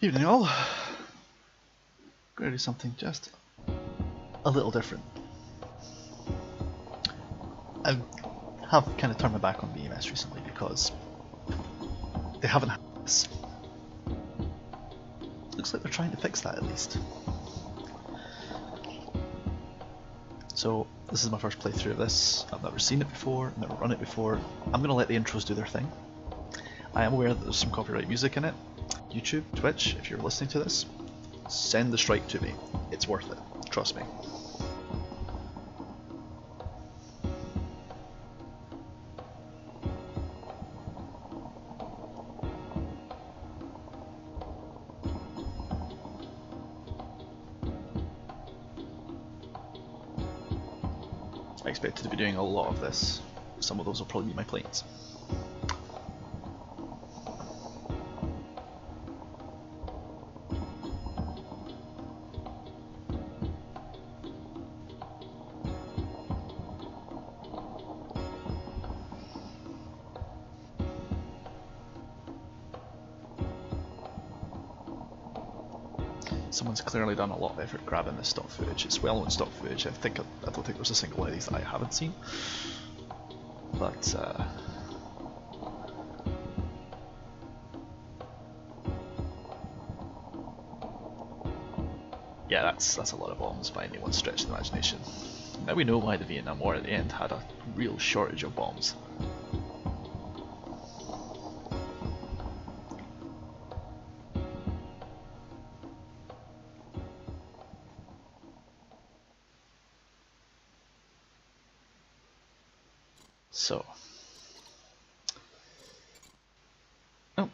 Evening all. Going to do something just a little different. I have kind of turned my back on BMS recently because they haven't had this. Looks like they're trying to fix that at least. So this is my first playthrough of this. I've never seen it before, never run it before. I'm going to let the intros do their thing. I am aware that there's some copyright music in it. YouTube, Twitch, if you're listening to this, send the strike to me. It's worth it. Trust me. I expected to be doing a lot of this. Some of those will probably be my planes. Someone's clearly done a lot of effort grabbing this stock footage. It's well-known stock footage. I don't think there's a single one of these that I haven't seen. But yeah, that's a lot of bombs by anyone's stretch of the imagination. Now we know why the Vietnam War at the end had a real shortage of bombs. So, oh,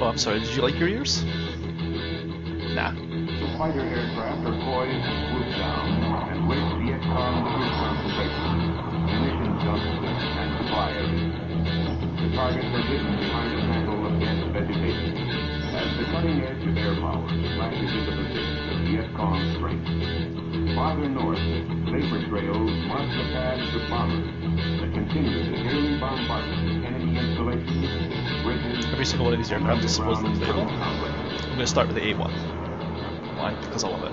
oh, I'm sorry. Did you like your ears? Nah. The fighter aircraft are poised to swoop down and wait Viet Cong troop concentration, munitions dumps, and supply areas. The targets are hidden behind a tangle of dense vegetation, as the cutting edge of air power flashes into the position of Viet Cong strength. Farther north, vapor trails mark the paths of bombers that continue the daily bombardment of enemy installations, bridges. Every single one of these aircraft is supposedly playable. I'm going to start with the A1. Why? Because I love it.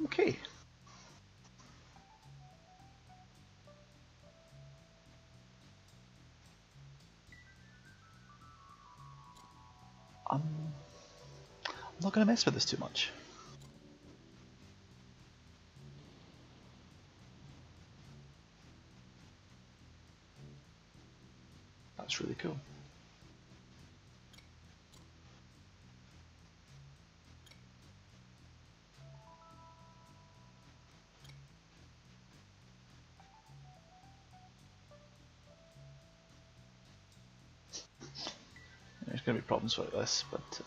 Okay. I'm not going to mess with this too much. That's really cool. There's going to be problems with this, but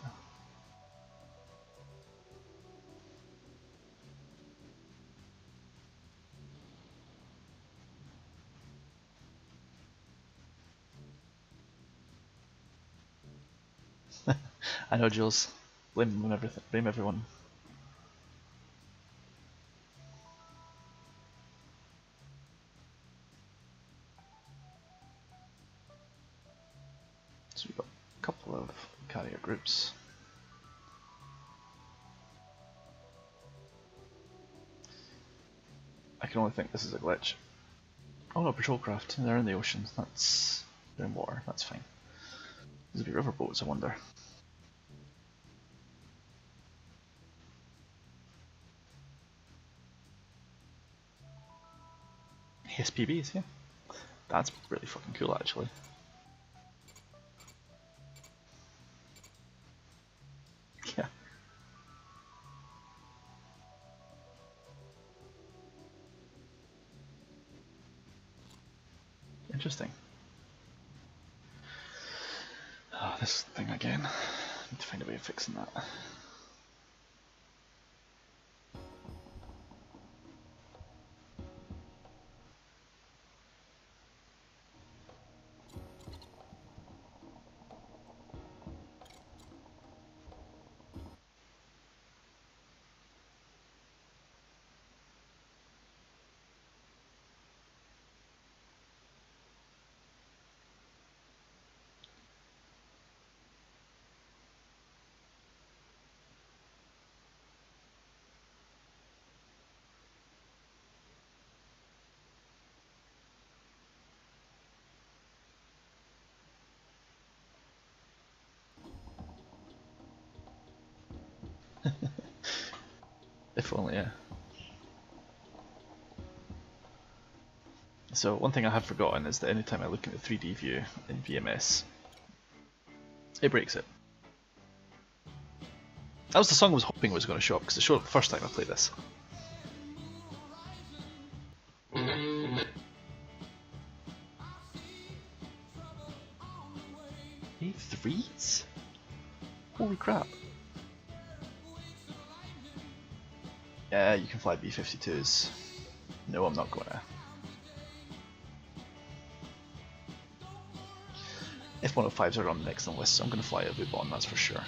I know, Jules. Blame everything. Blame everyone. So we've got a couple of carrier groups. I can only think this is a glitch. Oh no, patrol craft. They're in the ocean. They're in water. That's fine. There's a few river boats, I wonder. SPBs, yeah. That's really fucking cool, actually. Yeah. Interesting. Oh, this thing again. need to find a way of fixing that. If only, yeah. So one thing I have forgotten is that anytime I look at the 3D view in BMS, it breaks it. That was the song I was hoping was going to show up, because it showed up the first time I played this. A3s? Holy crap. Yeah, you can fly B-52s. No, I'm not gonna. F-105s are on the next on the list, so I'm gonna fly a V-bomb, that's for sure.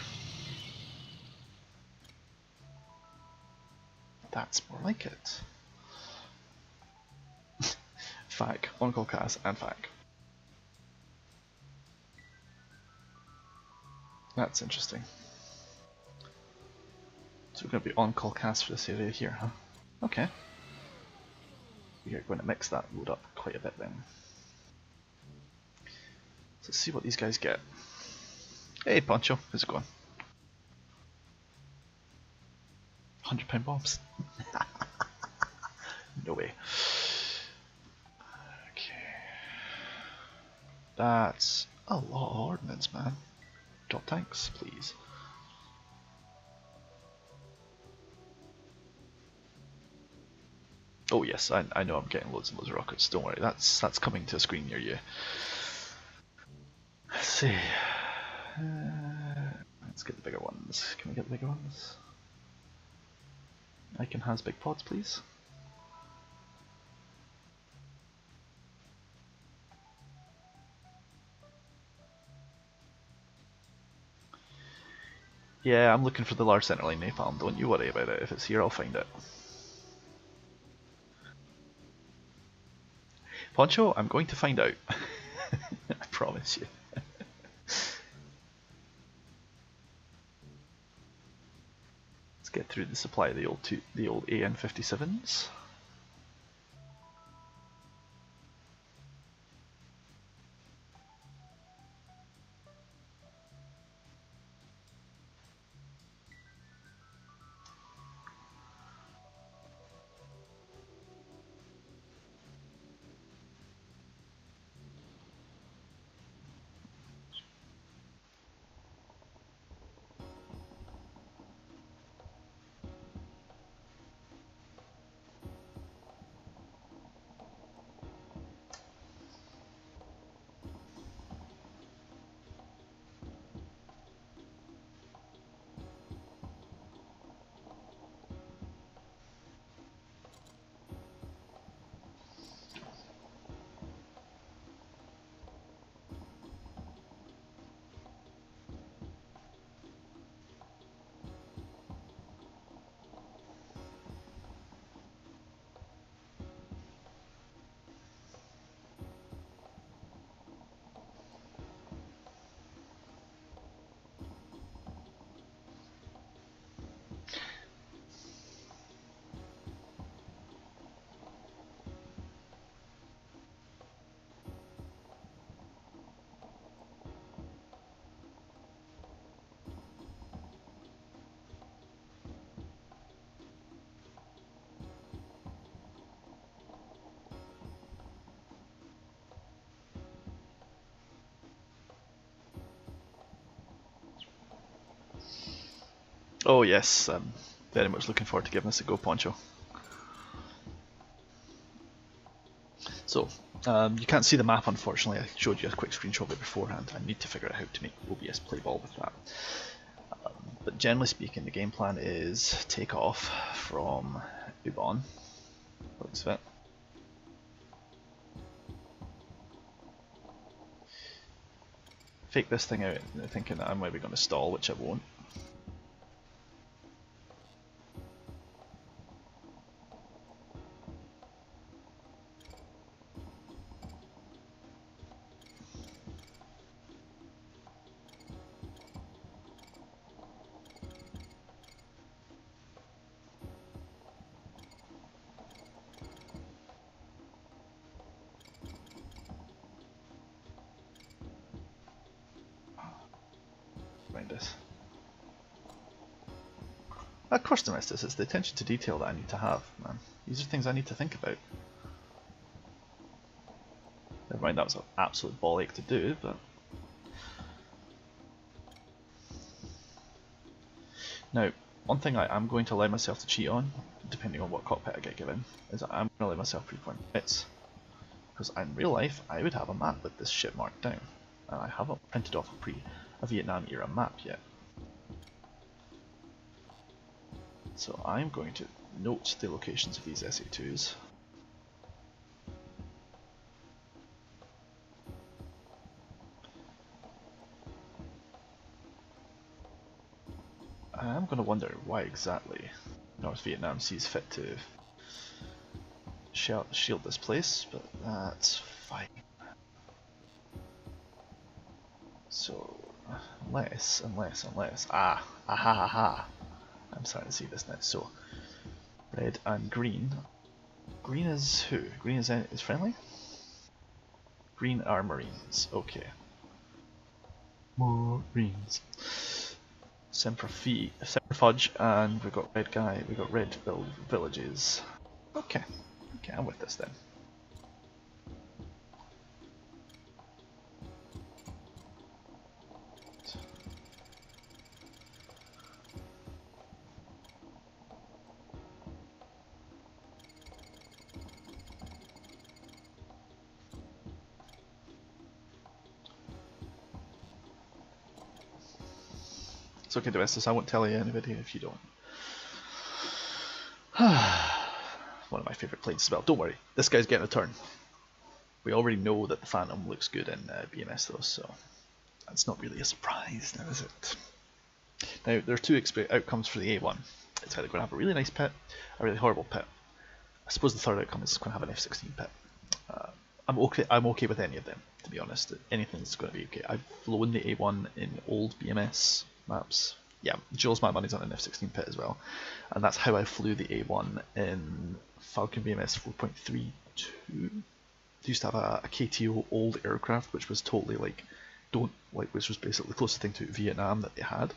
That's more like it. FAC, on-call CAS, and FAC. That's interesting. So we're going to be on-call CAS for this area here, huh? Okay. We are going to mix that load up quite a bit then. So let's see what these guys get. Hey Poncho, how's it going? £100 bombs. No way. Okay. That's a lot of ordnance, man. Drop tanks, please. Oh yes, I know I'm getting loads and loads of rockets, don't worry, that's coming to a screen near you. Let's see. Let's get the bigger ones. Can we get the bigger ones? Icon has big pods, please. Yeah, I'm looking for the large centerline napalm, don't you worry about it. If it's here, I'll find it. Poncho, I'm going to find out. I promise you. Let's get through the supply of the old AN-57s. Oh yes, I'm very much looking forward to giving this a go, Poncho. So, you can't see the map unfortunately, I showed you a quick screenshot of it beforehand. I need to figure out how to make OBS play ball with that. But generally speaking, the game plan is take off from Ubon, looks of it. Fake this thing out, thinking that I'm maybe going to stall, which I won't. This. Of course, Domestis, it's the attention to detail that I need to have, man. These are things I need to think about. Never mind, that was an absolute ball ache to do, but... Now, one thing I am going to allow myself to cheat on, depending on what cockpit I get given, is that I'm going to allow myself pre-point bits. Because in real life, I would have a map with this shit marked down. And I haven't printed off a Vietnam era map yet. So I'm going to note the locations of these SA2s. I'm going to wonder why exactly North Vietnam sees fit to shield this place, but that's fine. So, unless, aha, I'm starting to see this now. So, red and green. Green is who? Green is friendly? Green are Marines, okay. Marines. Semper Fudge, and we've got red guy, we've got red villages. Okay, I'm with this then. It's okay, Domestis, I won't tell you anybody if you don't. One of my favourite planes as well. Don't worry, this guy's getting a turn. We already know that the Phantom looks good in BMS though, so that's not really a surprise now, is it? Now, there are two outcomes for the A1. It's either going to have a really nice pit, a really horrible pit. I suppose the third outcome is going to have an F-16 pit. I'm okay with any of them, to be honest. Anything's going to be okay. I've flown the A1 in old BMS maps. Yeah, Jules my money's on an F-16 pit as well. And that's how I flew the A1 in Falcon BMS 4.32. They used to have a KTO old aircraft, which was totally which was basically the closest thing to Vietnam that they had.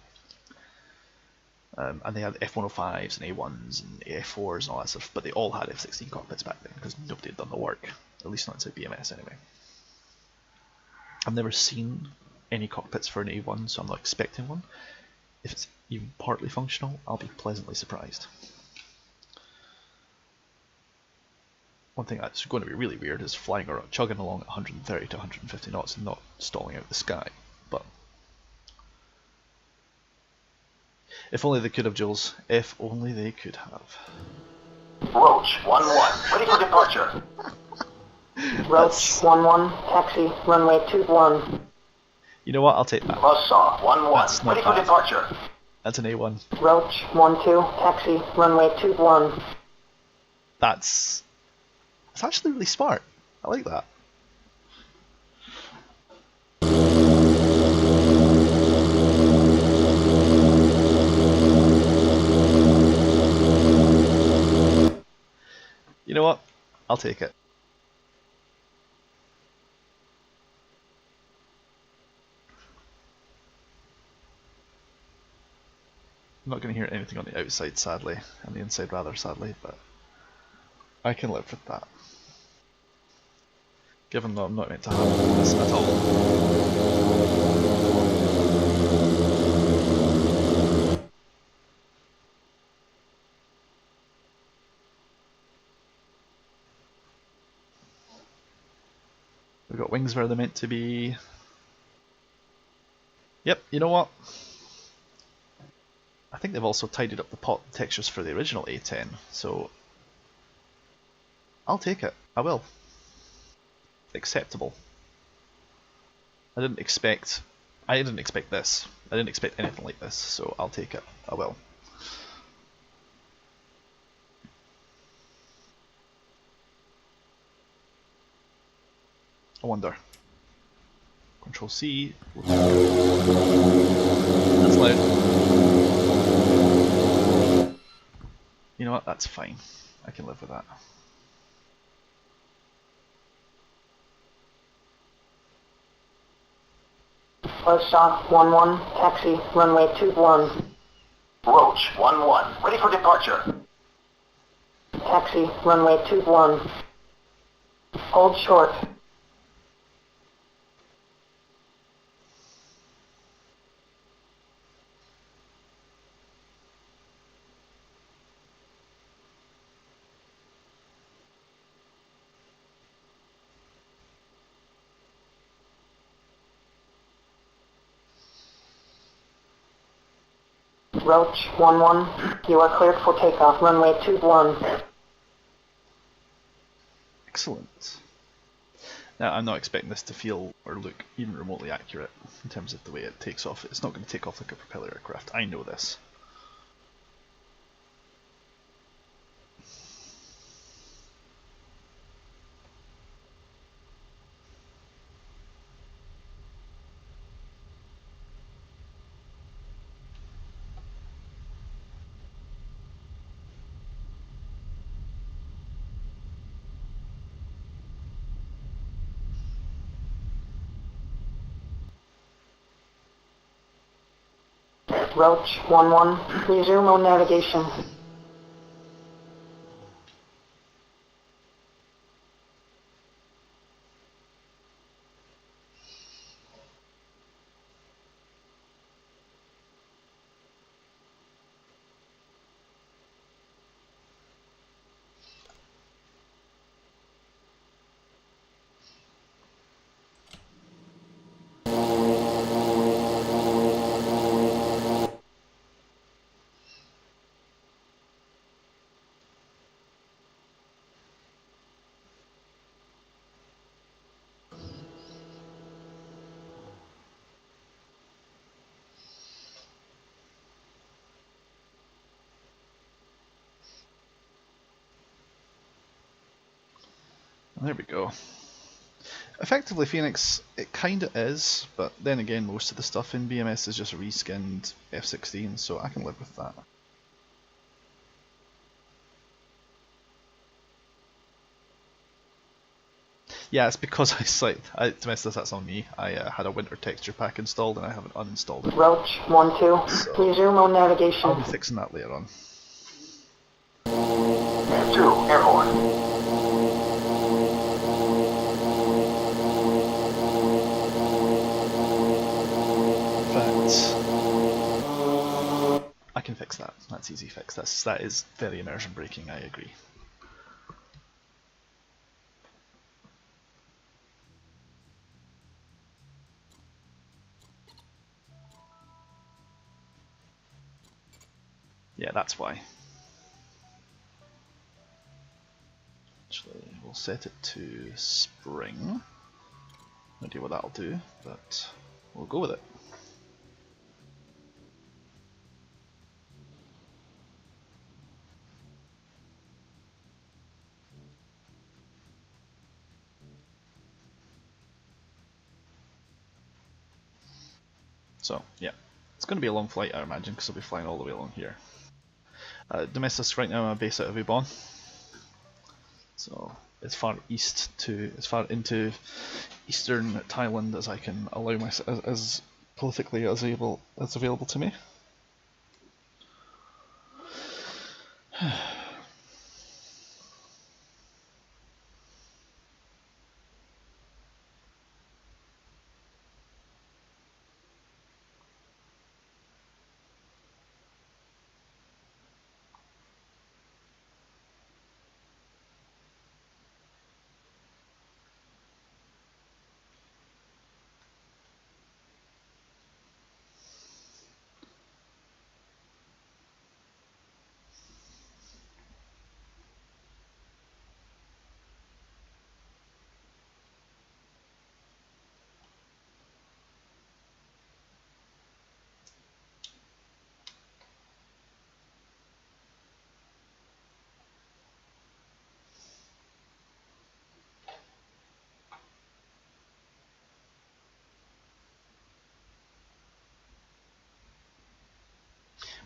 And they had F-105s and A1s and F-4s and all that stuff, but they all had F-16 cockpits back then because nobody had done the work, at least not inside BMS anyway. I've never seen any cockpits for an A1, so I'm not expecting one. If it's even partly functional, I'll be pleasantly surprised. One thing that's going to be really weird is flying around, chugging along at 130 to 150 knots and not stalling out the sky, but if only they could have, Jules. If only they could have. Roach 1-1, ready for departure. Roach 1-1, taxi, runway 21. You know what? I'll take that. Buzzsaw 1-1, ready for departure. That's an A1. Roach 1-2, taxi, runway 21. That's actually really smart. I like that. You know what? I'll take it. I'm not going to hear anything on the outside, sadly, and the inside rather sadly, but I can live with that. Given that I'm not meant to have this at all. We've got wings where they're meant to be. Yep, you know what? I think they've also tidied up the pot textures for the original A10, so I'll take it. I will. Acceptable. I didn't expect this. I didn't expect anything like this, so I'll take it. I will. I wonder. Control C. That's loud. You know what? That's fine. I can live with that. Buzzsaw 11, taxi, runway 21. Roach 1-1, ready for departure. Taxi, runway 21. Hold short. Roach 11, you are cleared for takeoff, runway 21. Excellent. Now, I'm not expecting this to feel or look even remotely accurate in terms of the way it takes off. It's not going to take off like a propeller aircraft. I know this. Roach 11, resume on navigation. There we go. Effectively, Phoenix, it kinda is, but then again, most of the stuff in BMS is just reskinned F-16, so I can live with that. Yeah, it's because to miss this, that's on me. I had a winter texture pack installed and I haven't uninstalled it. Roach 12, resume on navigation. I'll be fixing that later on. 2, airborne. I can fix that. That's easy fix. That is very immersion breaking, I agree. Yeah, that's why. Actually, we'll set it to spring. No idea what that'll do, but we'll go with it. So, yeah. It's going to be a long flight, I imagine, because I'll be flying all the way along here. Domestos right now, I'm based out of Ubon. So, as far into eastern Thailand as I can allow myself, as politically as available to me.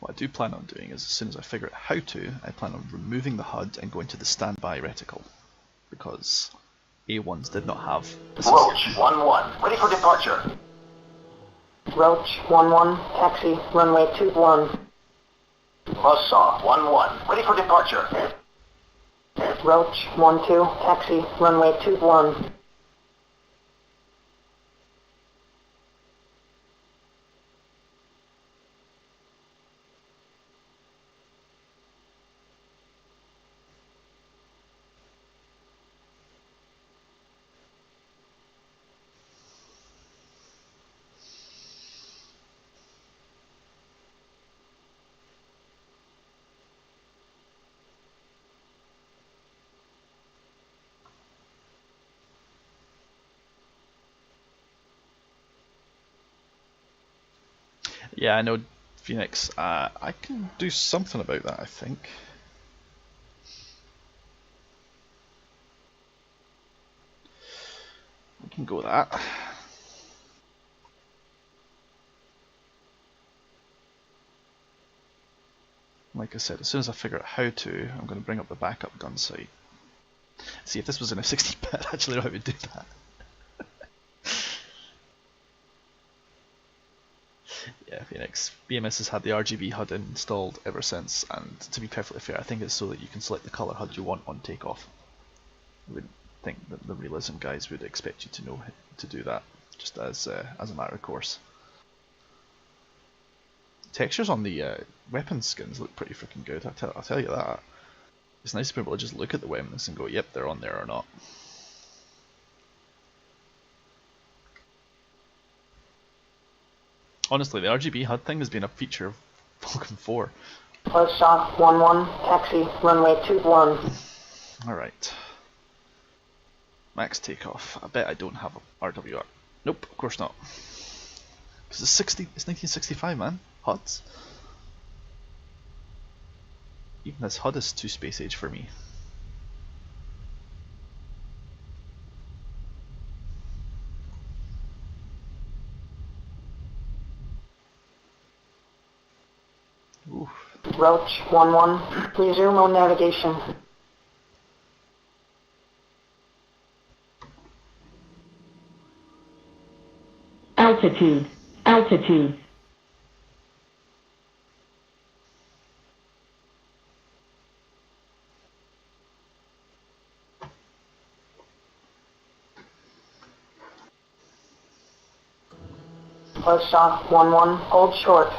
What I do plan on doing is, as soon as I figure out how to, I plan on removing the HUD and going to the standby reticle, because A1s did not have this. Roach 1-1, ready for departure. Roach 1-1, taxi, runway 21. Buzzsaw 1-1, ready for departure. Roach 1-2, taxi, runway 21. Yeah, I know, Phoenix. I can do something about that, I think. We can go with that. Like I said, as soon as I figure out how to, I'm going to bring up the backup gun sight. See, if this was in a 60-bit, I actually know how to do that. Yeah, Phoenix. BMS has had the RGB HUD installed ever since, and to be perfectly fair, I think it's so that you can select the colour HUD you want on takeoff. I wouldn't think that the realism guys would expect you to know to do that, just as a matter of course. Textures on the weapon skins look pretty freaking good, I'll tell you that. It's nice to be able to just look at the weapons and go, yep, they're on there or not. Honestly, the RGB HUD thing has been a feature of Falcon 4. Buzzsaw 1-1, taxi, runway 21. Alright. Max takeoff. I bet I don't have a RWR. Nope, of course not. Because it's 1965, man. HUDs. Even this HUD is too space age for me. Ooh. Roach 1-1, resume on navigation. Altitude. Altitude. Buzzsaw 1-1, hold short.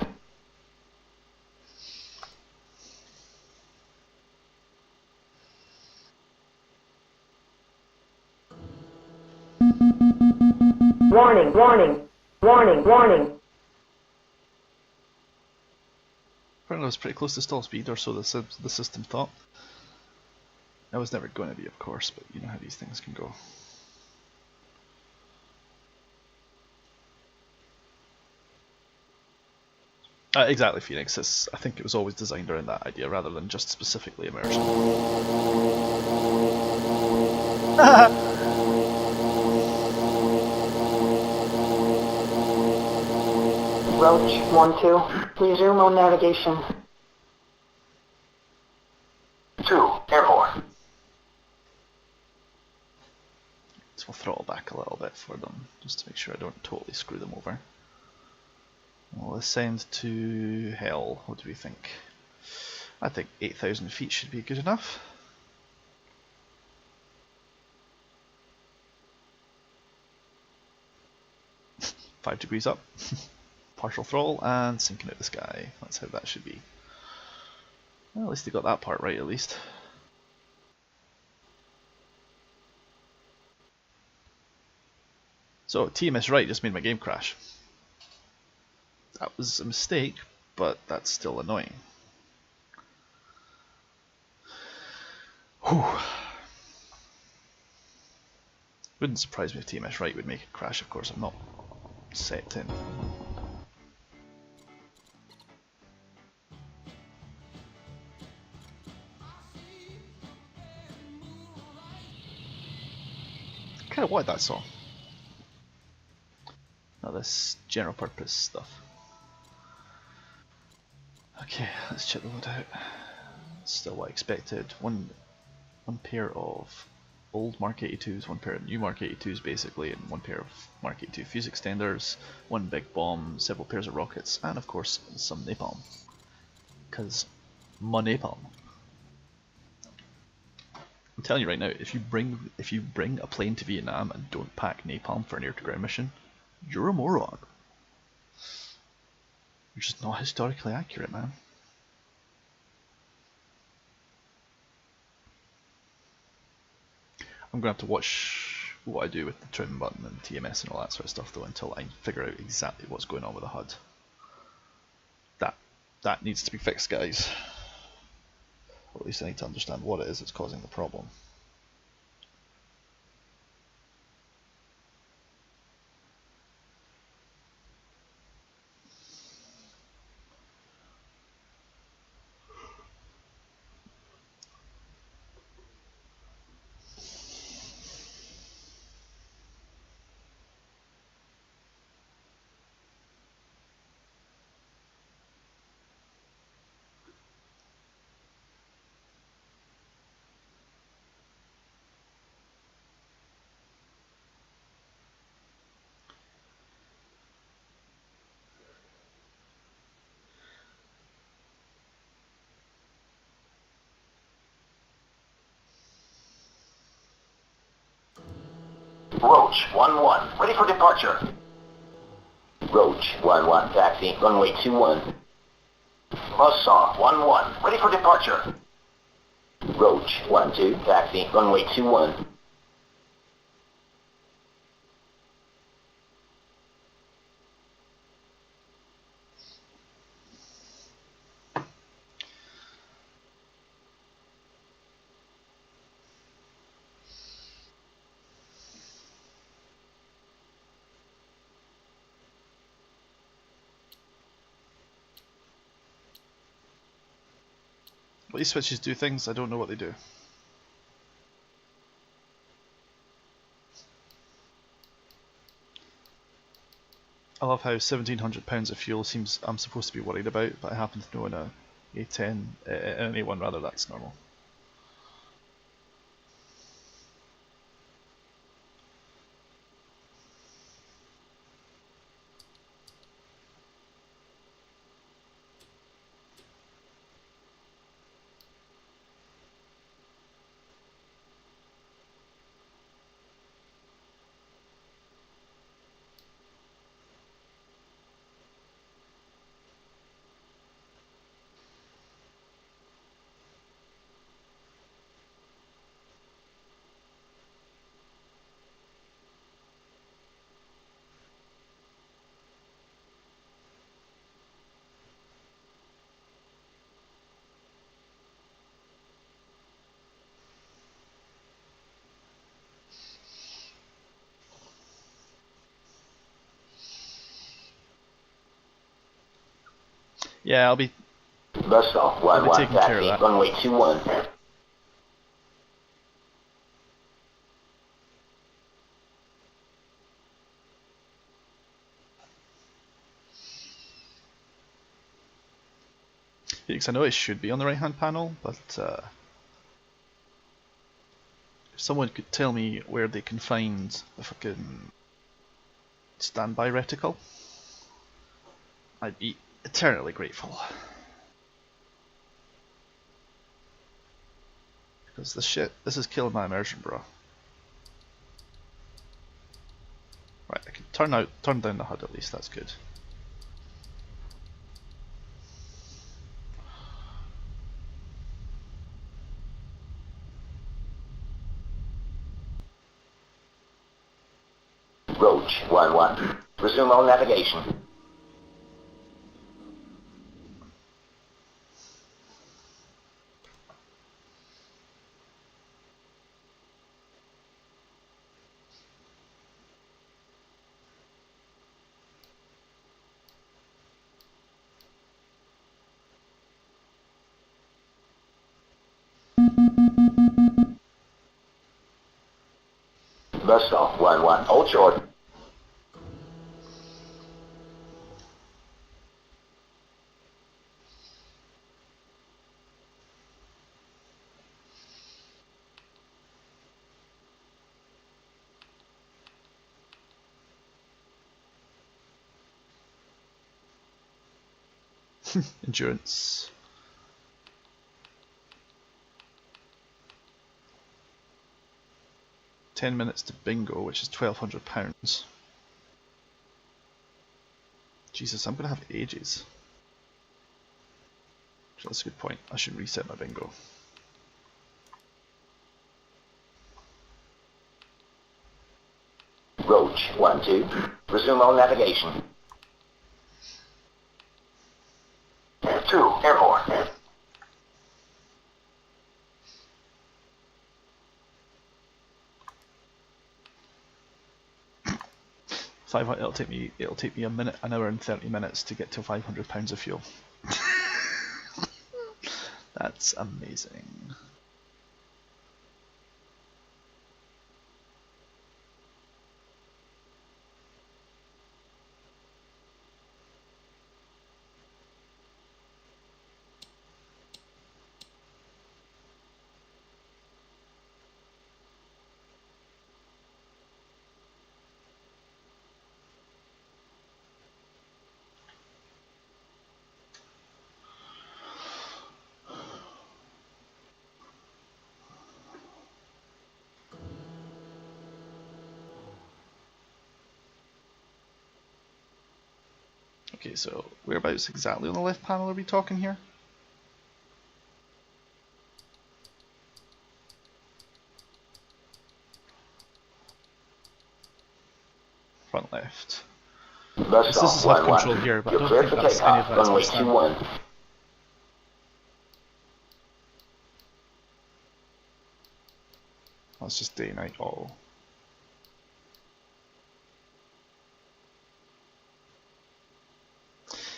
Warning, warning, warning, warning. Apparently I was pretty close to stall speed, or so the system thought. I was never going to be, of course, but you know how these things can go. Exactly, Phoenix. I think it was always designed around that idea rather than just specifically immersion. Roach 1-2, resume on navigation. 2, airborne. So we'll throttle back a little bit for them, just to make sure I don't totally screw them over. We'll ascend to hell. What do we think? I think 8,000 feet should be good enough. Five degrees up. Partial throttle and sinking out the sky. That's how that should be. Well, at least they got that part right, at least. So TMS right just made my game crash. That was a mistake, but that's still annoying. Whew. Wouldn't surprise me if TMS right would make it crash, of course. I'm not set in. Kind of wanted that song. Now this general purpose stuff. Okay, let's check the loadout. Still what I expected. One pair of old Mark 82s, one pair of new Mark 82s basically, and one pair of Mark 82 fuse extenders, one big bomb, several pairs of rockets, and of course some napalm. Because my napalm. I'm telling you right now, if you bring a plane to Vietnam and don't pack napalm for an air-to-ground mission, you're a moron. You're just not historically accurate, man. I'm gonna have to watch what I do with the trim button and TMS and all that sort of stuff though until I figure out exactly what's going on with the HUD. That needs to be fixed, guys. Or at least I need to understand what it is that's causing the problem. Roach 1-1, ready for departure. Roach 1-1, taxi, runway 21. Buzzsaw 1-1, ready for departure. Roach 1-2, taxi, runway 21. Well, these switches do things, I don't know what they do. I love how £1,700 of fuel seems I'm supposed to be worried about, but I happen to know in a A10, in an A1 rather, that's normal. Yeah, I'll be Buzzsaw I'll be 1-1, taking care of taxi, that. runway 21. Because I know it should be on the right hand panel, but if someone could tell me where they can find the fucking standby reticle, I'd be eternally grateful. Because this is killing my immersion, bro. Right, I can turn down the HUD at least, that's good. Roach 1-1, resume all navigation. Buzzsaw 1-1, hold short. Endurance. £10 to bingo, which is £1,200. Jesus, I'm gonna have ages. So that's a good point. I should reset my bingo. Roach 1-2. Resume all navigation. 2, airborne. 500. It'll take me an hour and 30 minutes to get to £500 of fuel. That's amazing. Okay, so whereabouts exactly on the left panel are we talking here? Front left. This is HUD control here, but I don't think that's any of that's on standby. That's just day night all.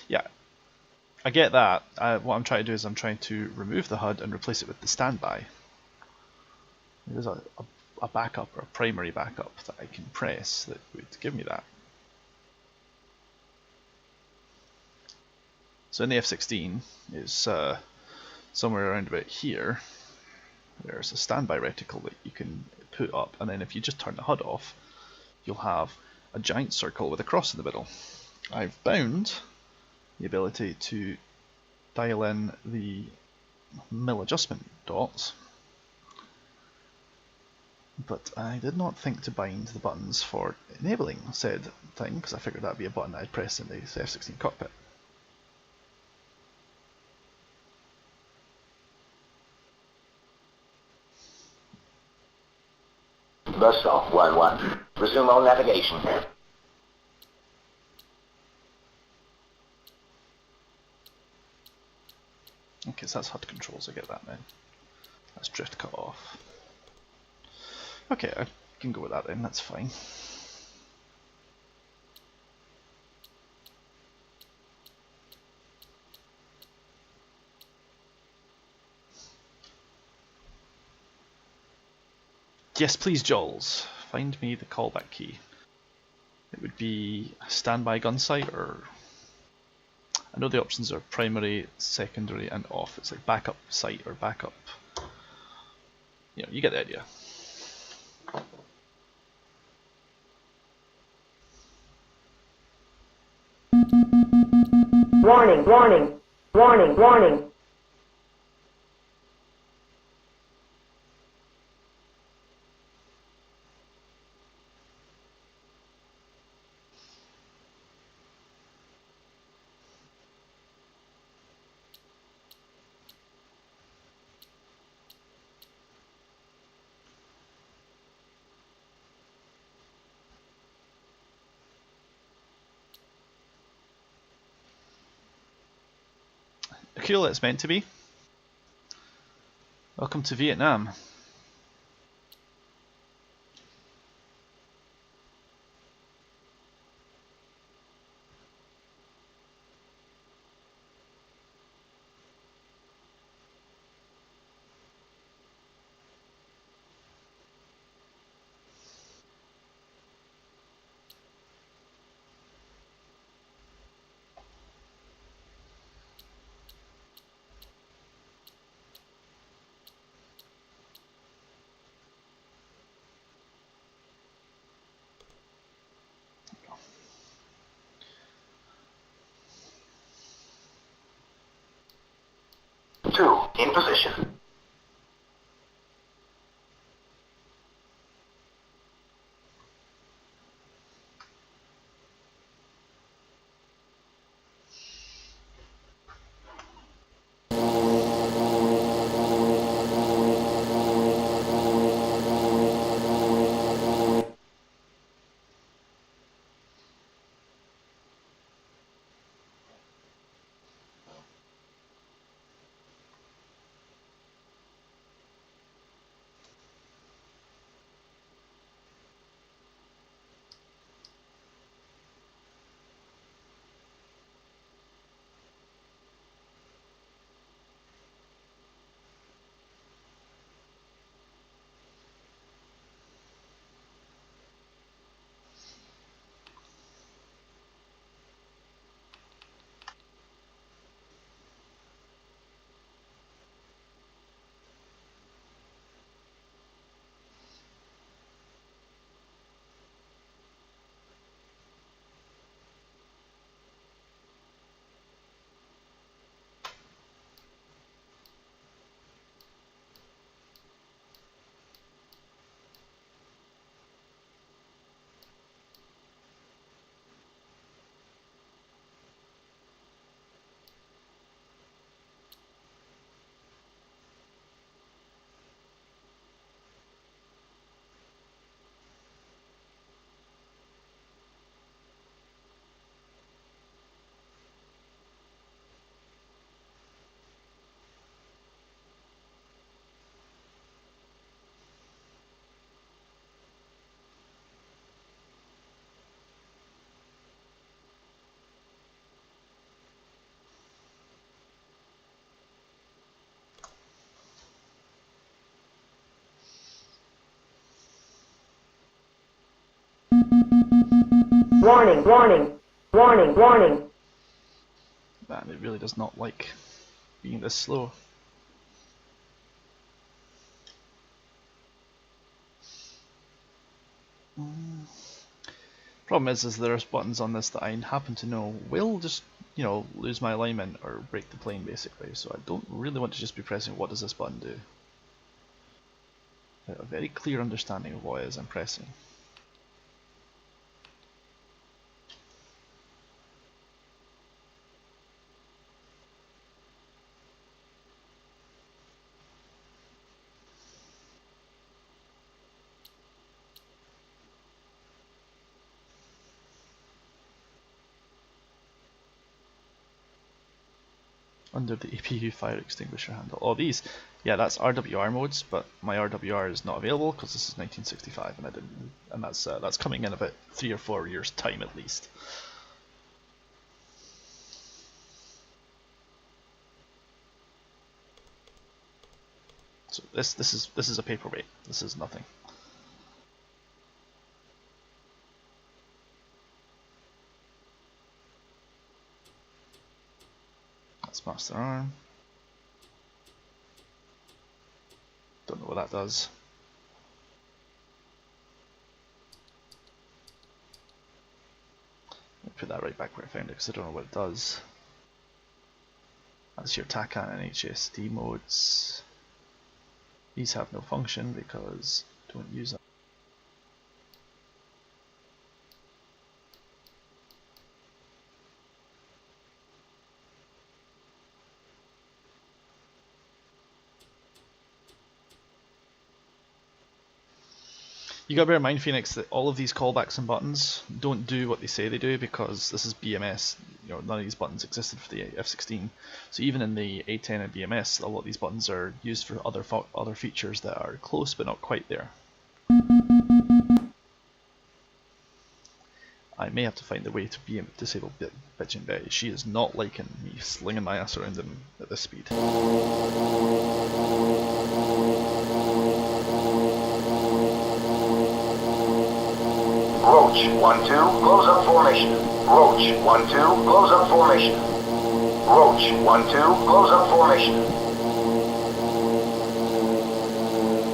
Yeah, I get that. What I'm trying to do is I'm trying to remove the HUD and replace it with the standby. There's a backup or a primary backup that I can press that would give me that. So in the F-16 is somewhere around about here. There's a standby reticle that you can put up, and then if you just turn the HUD off, you'll have a giant circle with a cross in the middle. I've found the ability to dial in the mill adjustment dots, but I did not think to bind the buttons for enabling said thing, because I figured that would be a button I'd press in the F-16 cockpit. Buzzsaw 1-1. Resume all navigation. Okay, so that's HUD controls, I get that now. That's drift cut off. Okay, I can go with that then, that's fine. Yes, please, Jules. Find me the callback key. It would be standby gun sight, or I know the options are primary, secondary, and off. It's like backup sight or backup. You know, you get the idea. Warning, warning, warning, warning. Cool, it's meant to be. Welcome to Vietnam. 2, in position. Warning, warning, warning, warning. Man, it really does not like being this slow. Problem is there's buttons on this that I happen to know will just, you know, lose my alignment or break the plane basically, so I don't really want to just be pressing what does this button do. I have a very clear understanding of what it is I'm pressing. Under the APU fire extinguisher handle. Oh, these, yeah, that's RWR modes, but my RWR is not available because this is 1965, and I didn't, and that's coming in about 3 or 4 years' time at least. So this is a paperweight. This is nothing. That's master arm. Don't know what that does. Let me put that right back where I found it because I don't know what it does. That's your TACAN and HSD modes. These have no function because I don't use them. You gotta bear in mind, Phoenix, that all of these callbacks and buttons don't do what they say they do because this is BMS. You know, none of these buttons existed for the F-16. So even in the A10 and BMS, a lot of these buttons are used for other features that are close but not quite there. I may have to find a way to disable Bitchin' Betty. She is not liking me slinging my ass around him at this speed. Roach, 1-2, close up formation. Roach, 1-2, close up formation. Roach, 1-2, close up formation.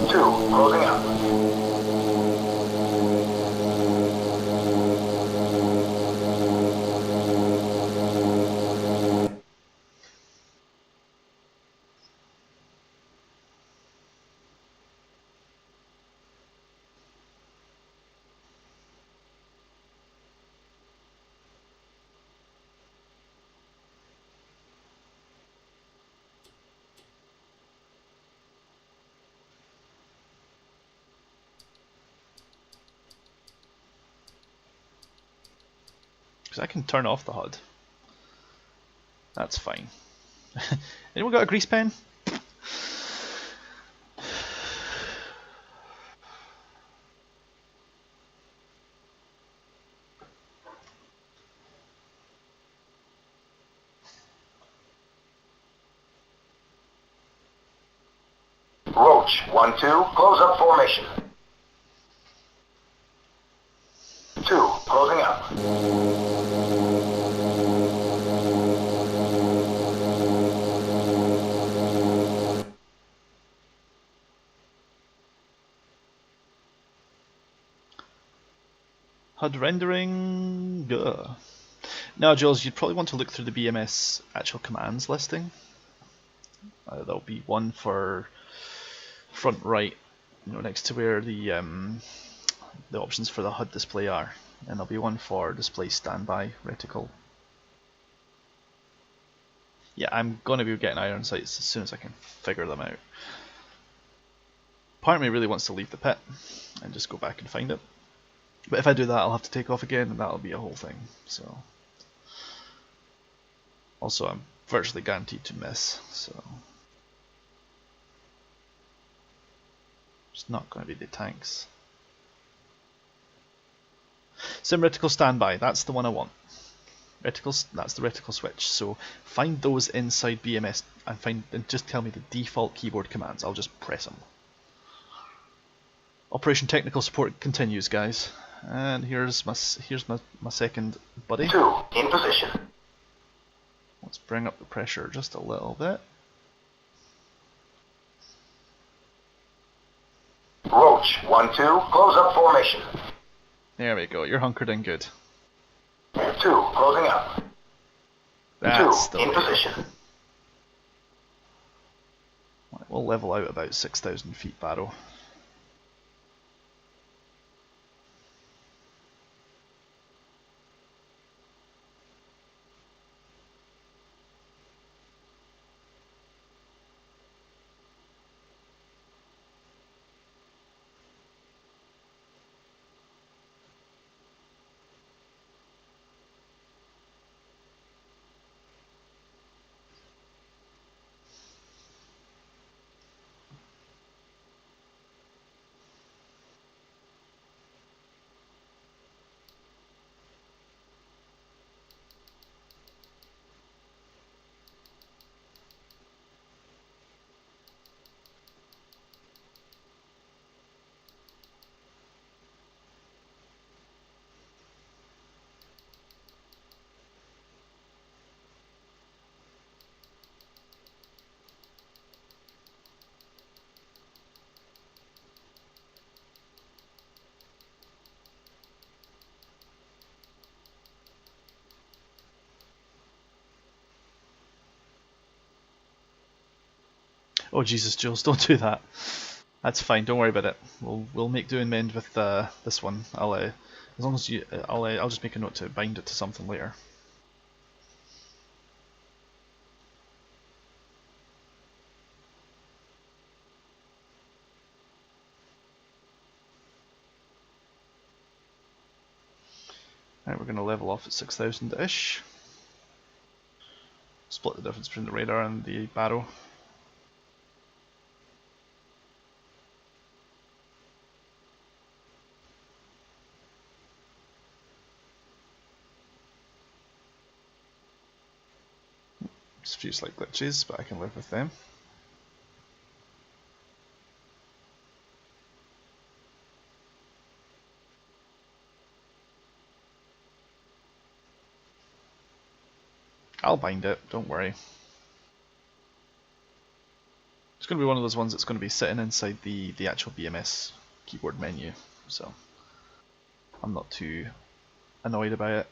2, closing up. because I can turn off the HUD. That's fine. Anyone got a grease pen? Roach, 1-2, close up formation. 2, closing up. HUD rendering. Ugh. Now, Jules, you'd probably want to look through the BMS actual commands listing. There'll be one for front right, next to where the options for the HUD display are, and there'll be one for display standby reticle. Yeah, I'm going to be getting iron sights as soon as I can figure them out. Part of me really wants to leave the pit and just go back and find it. But if I do that, I'll have to take off again, and that'll be a whole thing. So, also, I'm virtually guaranteed to miss. So, it's not going to be the tanks. Sim reticle standby. That's the one I want. Reticles. That's the reticle switch. So find those inside BMS and just tell me the default keyboard commands. I'll just press them. Operation technical support continues, guys. And here's my second buddy. 2, in position. Let's bring up the pressure just a little bit. Roach, 1-2, close up formation. There we go, you're hunkered in good. 2, closing up. That's 2, the in way. position. Right, we'll level out about 6,000 feet, Barrow. Oh Jesus, Jules, don't do that. That's fine. Don't worry about it. We'll make do and mend with this one. As long as you, I'll just make a note to bind it to something later. Right, we're going to level off at 6,000-ish. Split the difference between the radar and the barrow. Just a few slight glitches, but I can live with them. I'll bind it, don't worry. It's going to be one of those ones that's going to be sitting inside the actual BMS keyboard menu, so I'm not too annoyed about it.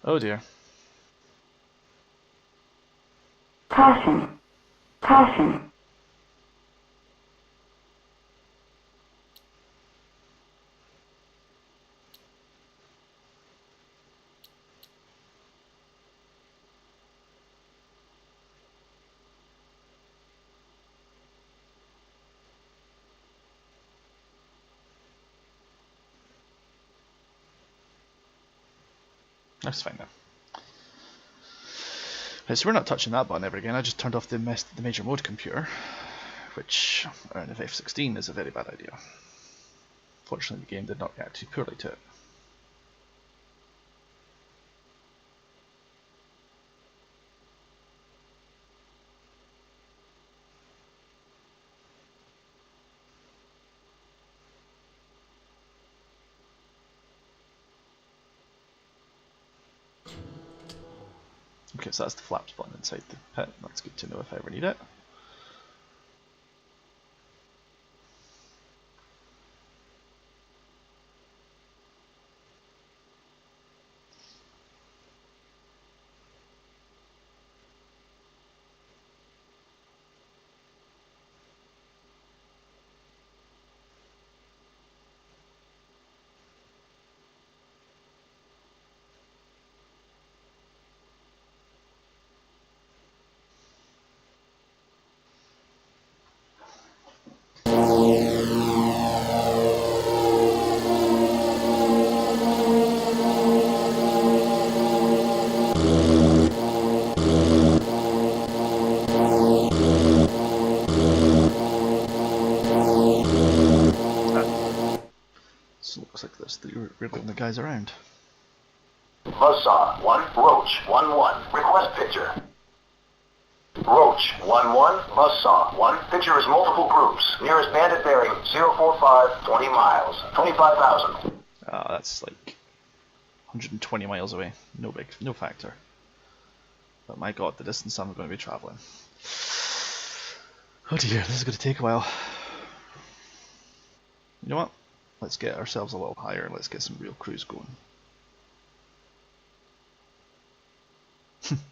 Oh dear. Caution. Caution. That's fine now. Right, so we're not touching that button ever again. I just turned off the major mode computer, which around F16 is a very bad idea. Fortunately, the game did not react too poorly to it. Okay, so that's the flaps button inside the pit. That's good to know if I ever need it. So it looks like there's really only guys around. Buzzsaw 1, Roach 1-1. Request picture. Roach 1-1, Buzzsaw 1. Picture is multiple groups. Nearest bandit bearing 045, 20 miles. 25,000. That's like 120 miles away. No factor. But my god, the distance I'm going to be travelling. Oh dear, this is going to take a while. You know what? Let's get ourselves a little higher. Let's get some real cruise going.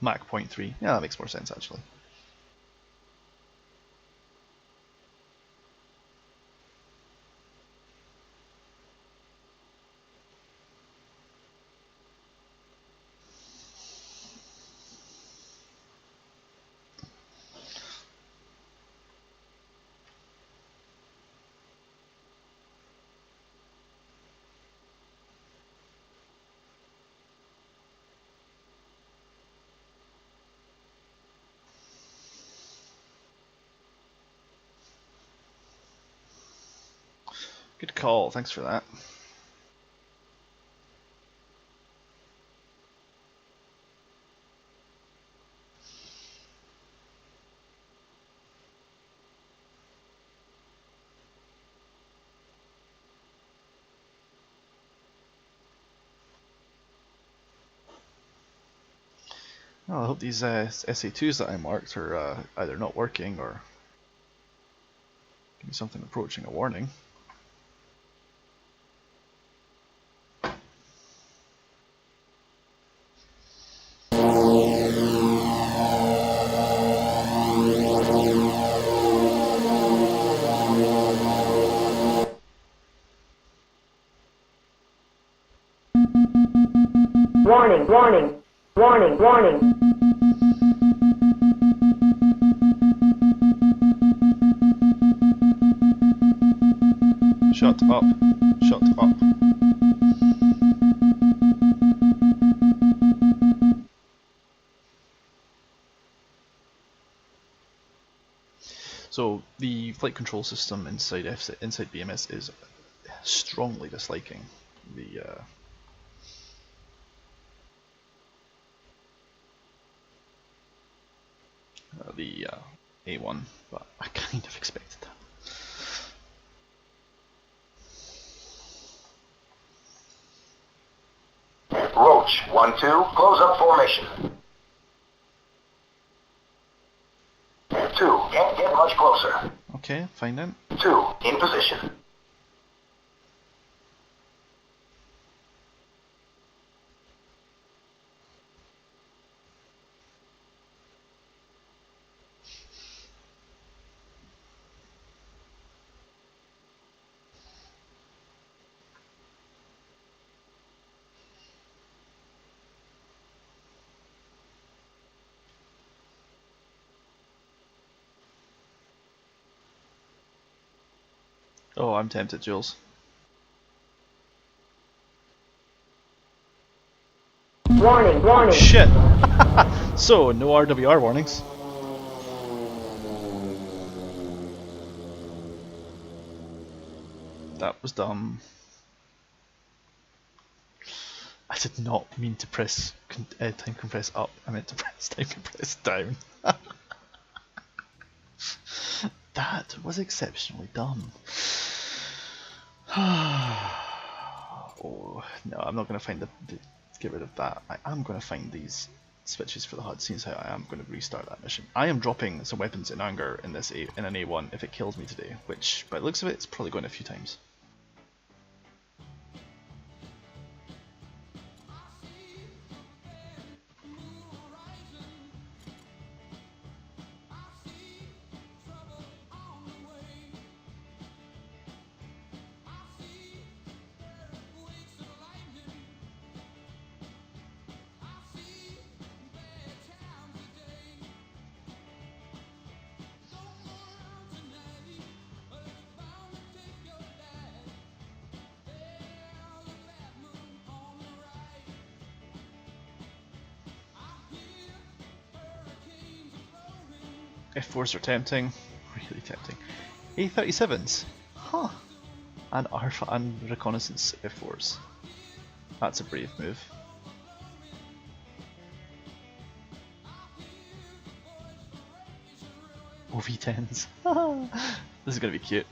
Mach 0.3. Yeah, that makes more sense actually. Good call, thanks for that. Well, I hope these SA2s that I marked are either not working or give me something approaching a warning. Warning, warning, warning, warning. Shut up. Shut up. So the flight control system inside BMS is strongly disliking the A1, but I kind of expected that. Roach 1-2. Close up formation. 2. Can't get much closer. Okay, fine then. 2. In position. Oh, I'm tempted, Jules. Warning, warning. Shit! So, no RWR warnings. That was dumb. I did not mean to press time compress up. I meant to press time compress down. That was exceptionally dumb. Oh no, I'm not going to find the get rid of that. I am going to find these switches for the HUD. Seems how I am going to restart that mission. I am dropping some weapons in anger in this in an A1 if it kills me today, which by the looks of it, it's probably going a few times. F4s are tempting, really tempting. A37s, huh? And and reconnaissance F4s. That's a brave move. OV10s. This is gonna be cute.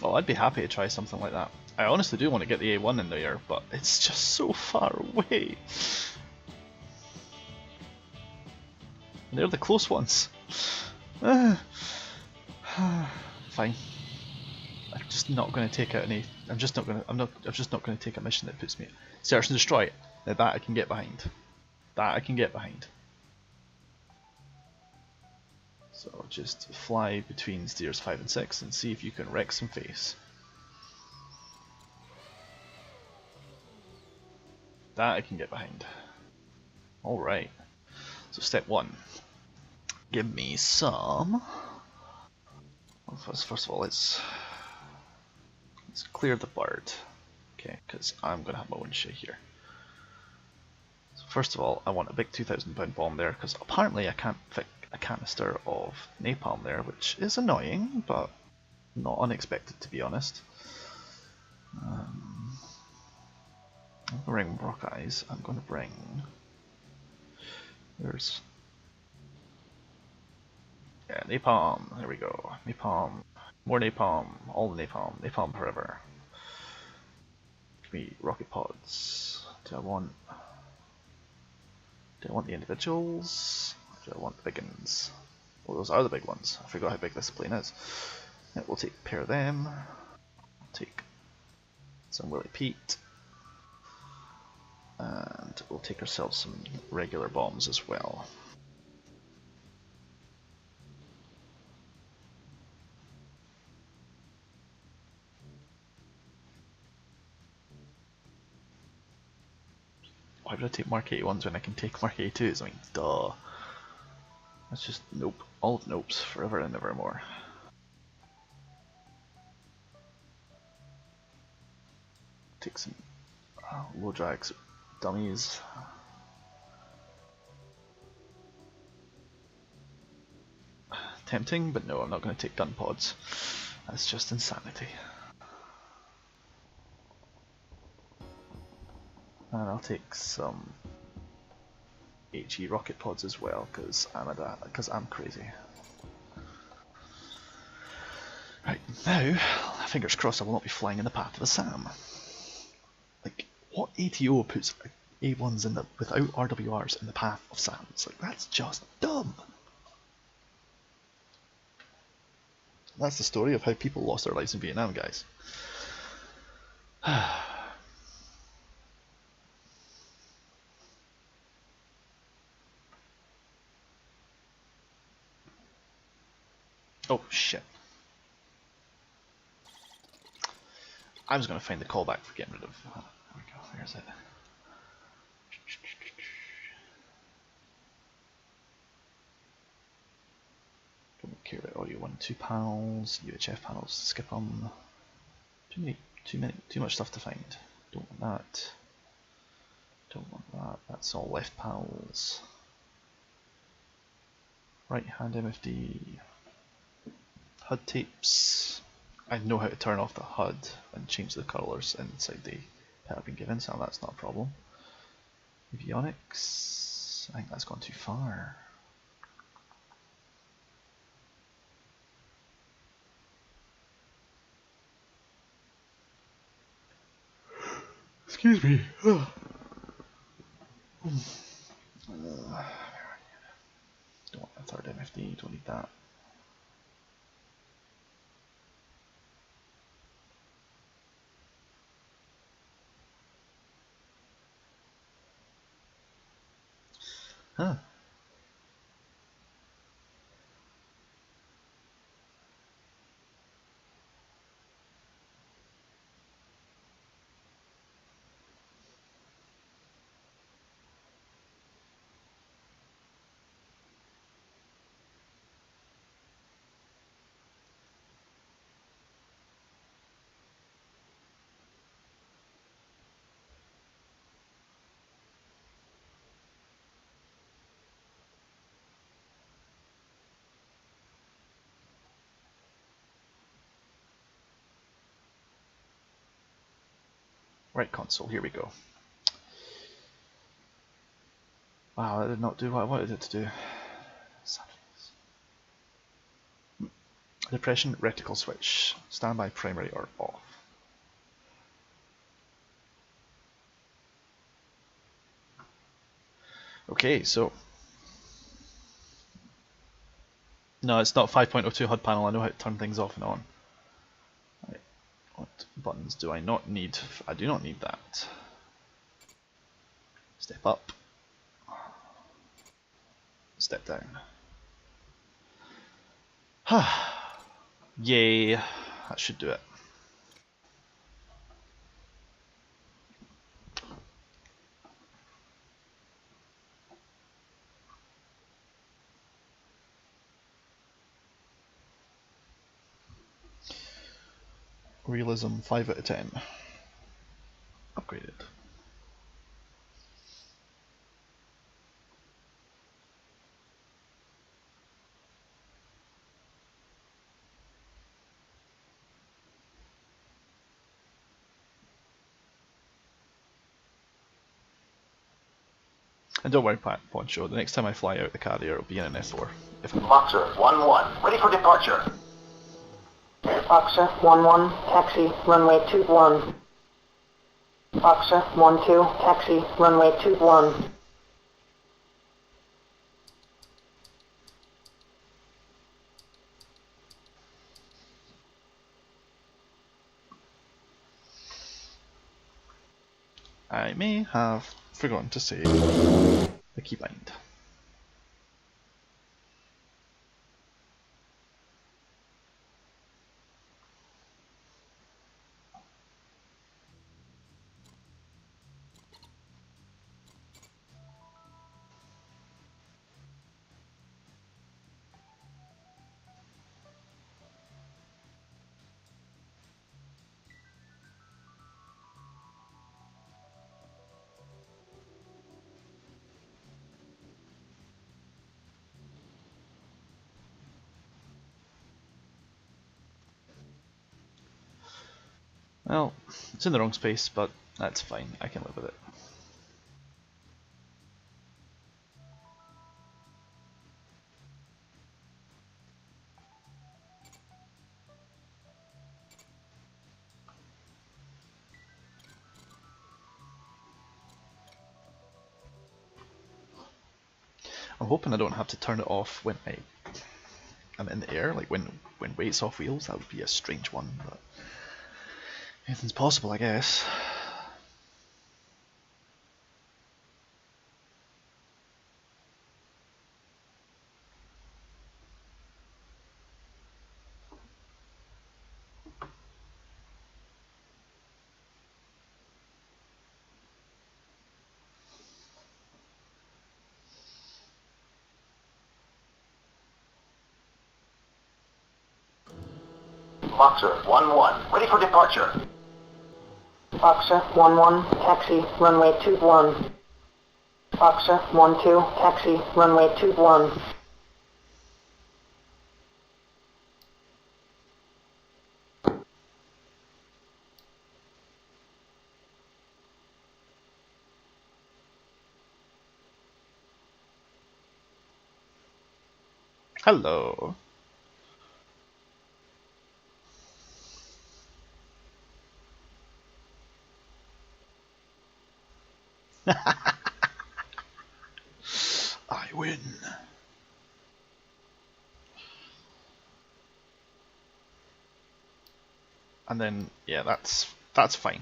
Oh, I'd be happy to try something like that. I honestly do want to get the A1 in there, but it's just so far away. And they're the close ones. Fine. I'm just not going to take out any. I'm just not going to take a mission that puts me. Search and destroy. Now that I can get behind. That I can get behind. So just fly between steers 5 and 6 and see if you can wreck some face. That I can get behind. Alright. So step 1. Give me some... Well, first of all, let's clear the bird. Okay, because I'm going to have my own shit here. So first of all, I want a big 2,000 pound bomb there, because apparently I can't fit a canister of napalm there, which is annoying, but not unexpected to be honest. I'm going to bring rock eyes. I'm going to bring... There's... Yeah, napalm. There we go. Napalm. More napalm. All the napalm. Napalm forever. Give me rocket pods. Do I want the individuals? Or do I want the big ones? Well, those are the big ones. I forgot how big this plane is. Yeah, we'll take a pair of them. We'll take some Willie Pete. And we'll take ourselves some regular bombs as well. Why would I take Mark 81s when I can take Mark 82s? I mean, duh. That's just nope. All of nopes, forever and evermore. Take some low drags, dummies. Tempting, but no, I'm not going to take gun pods. That's just insanity. And I'll take some HE rocket pods as well, because I'm crazy. Right, now, fingers crossed I will not be flying in the path of a SAM. Like, what ATO puts A1s in without RWRs in the path of SAMs? Like, that's just dumb! That's the story of how people lost their lives in Vietnam, guys. Oh shit. I was going to find the callback for getting rid of. There we go. There's it. Don't care about audio 1 2 panels, UHF panels. Skip them. Too much stuff to find. Don't want that. Don't want that. That's all left panels. Right hand MFD. HUD tapes. I know how to turn off the HUD and change the colours inside the pet I've been given, so that's not a problem. Avionics. I think that's gone too far. Excuse me. Don't want a third MFD, don't need that. Huh. Right console, here we go. Wow, that did not do what I wanted it to do. Depression reticle switch. Standby primary or off. Okay, so no, it's not 5.02 HUD panel. I know how to turn things off and on. Right. What buttons do I not need? I do not need that. Step up. Step down. Yay, that should do it. Realism 5 out of 10. Upgraded. And don't worry, Poncho, the next time I fly out the carrier, it'll be in an S4. Boxer 1-1, ready for departure. Boxer 1-1, taxi, runway 21. Boxer 1-2, taxi, runway 21. I may have forgotten to save the keybind. Well, it's in the wrong space, but that's fine. I can live with it. I'm hoping I don't have to turn it off when I'm in the air, like when weight's off wheels. That would be a strange one, but anything's possible, I guess. Boxer 1-1, ready for departure. Boxer 1-1, taxi, runway 21. Boxer 1-2, taxi, runway 21. Hello. I win. And then, yeah, that's fine,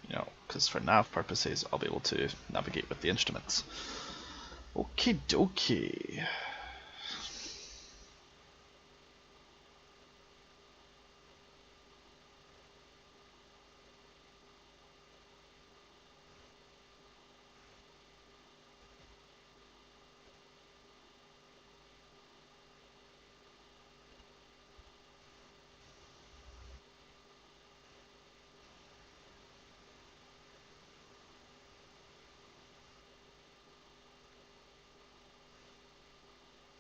you know, because for nav purposes, I'll be able to navigate with the instruments. Okie dokie.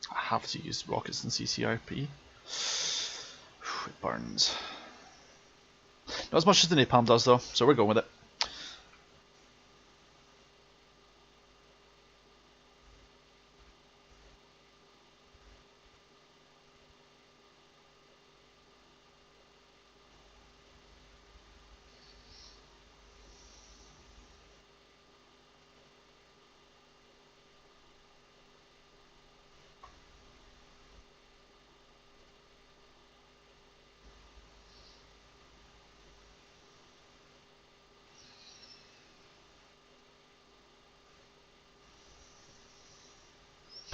I have to use rockets and CCRP. It burns. Not as much as the napalm does though, so we're going with it.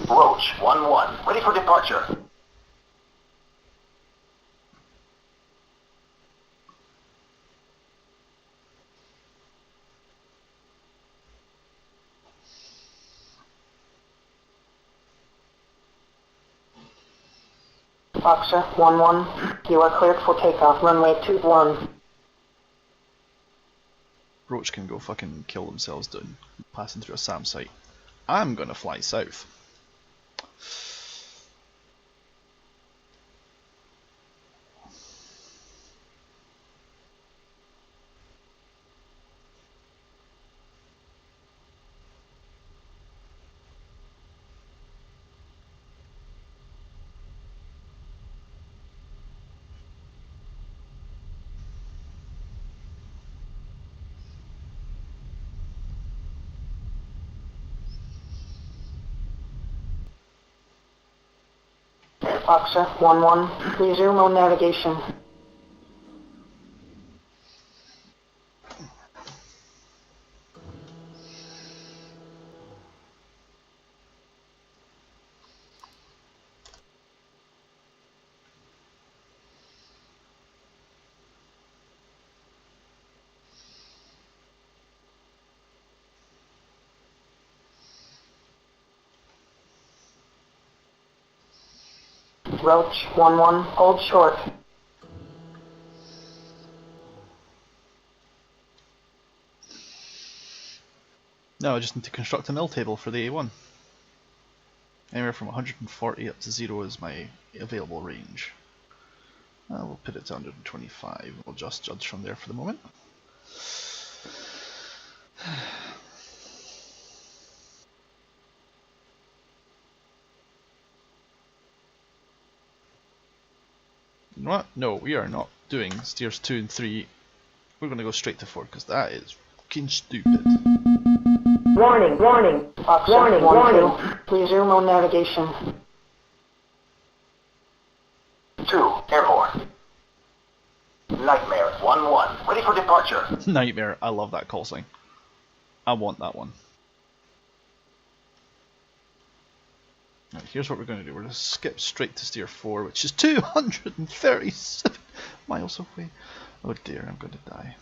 Roach 1-1, ready for departure. Boxer 1-1, you are cleared for takeoff, runway 21. Roach can go fucking kill themselves down passing through a SAM site. I'm gonna fly south. Boxer 1-1, resume on navigation. Roach 1-1, hold short. No, I just need to construct a nil table for the A1. Anywhere from 140 up to 0 is my available range. We'll put it to 125. We'll just judge from there for the moment. You know what? No, we are not doing steers 2 and 3. We're going to go straight to 4 because that is fucking stupid. Warning, warning, Boxer warning, 1-2, warning. resume on navigation. 2, airborne. Nightmare 1-1, ready for departure. Nightmare, I love that call sign. I want that one. Right, here's what we're going to do. We're going to skip straight to steer 4, which is 237 miles away. Oh dear, I'm going to die.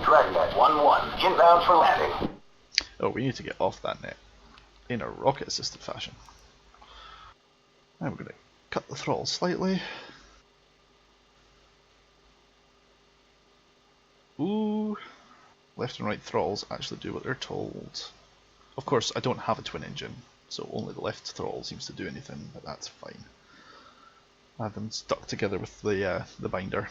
Dragnet 1-1, inbound for landing. Oh, we need to get off that net in a rocket-assisted fashion. Now we're going to cut the throttle slightly. Ooh, left and right throttles actually do what they're told. Of course, I don't have a twin engine, so only the left throttle seems to do anything, but that's fine. I have them stuck together with the binder.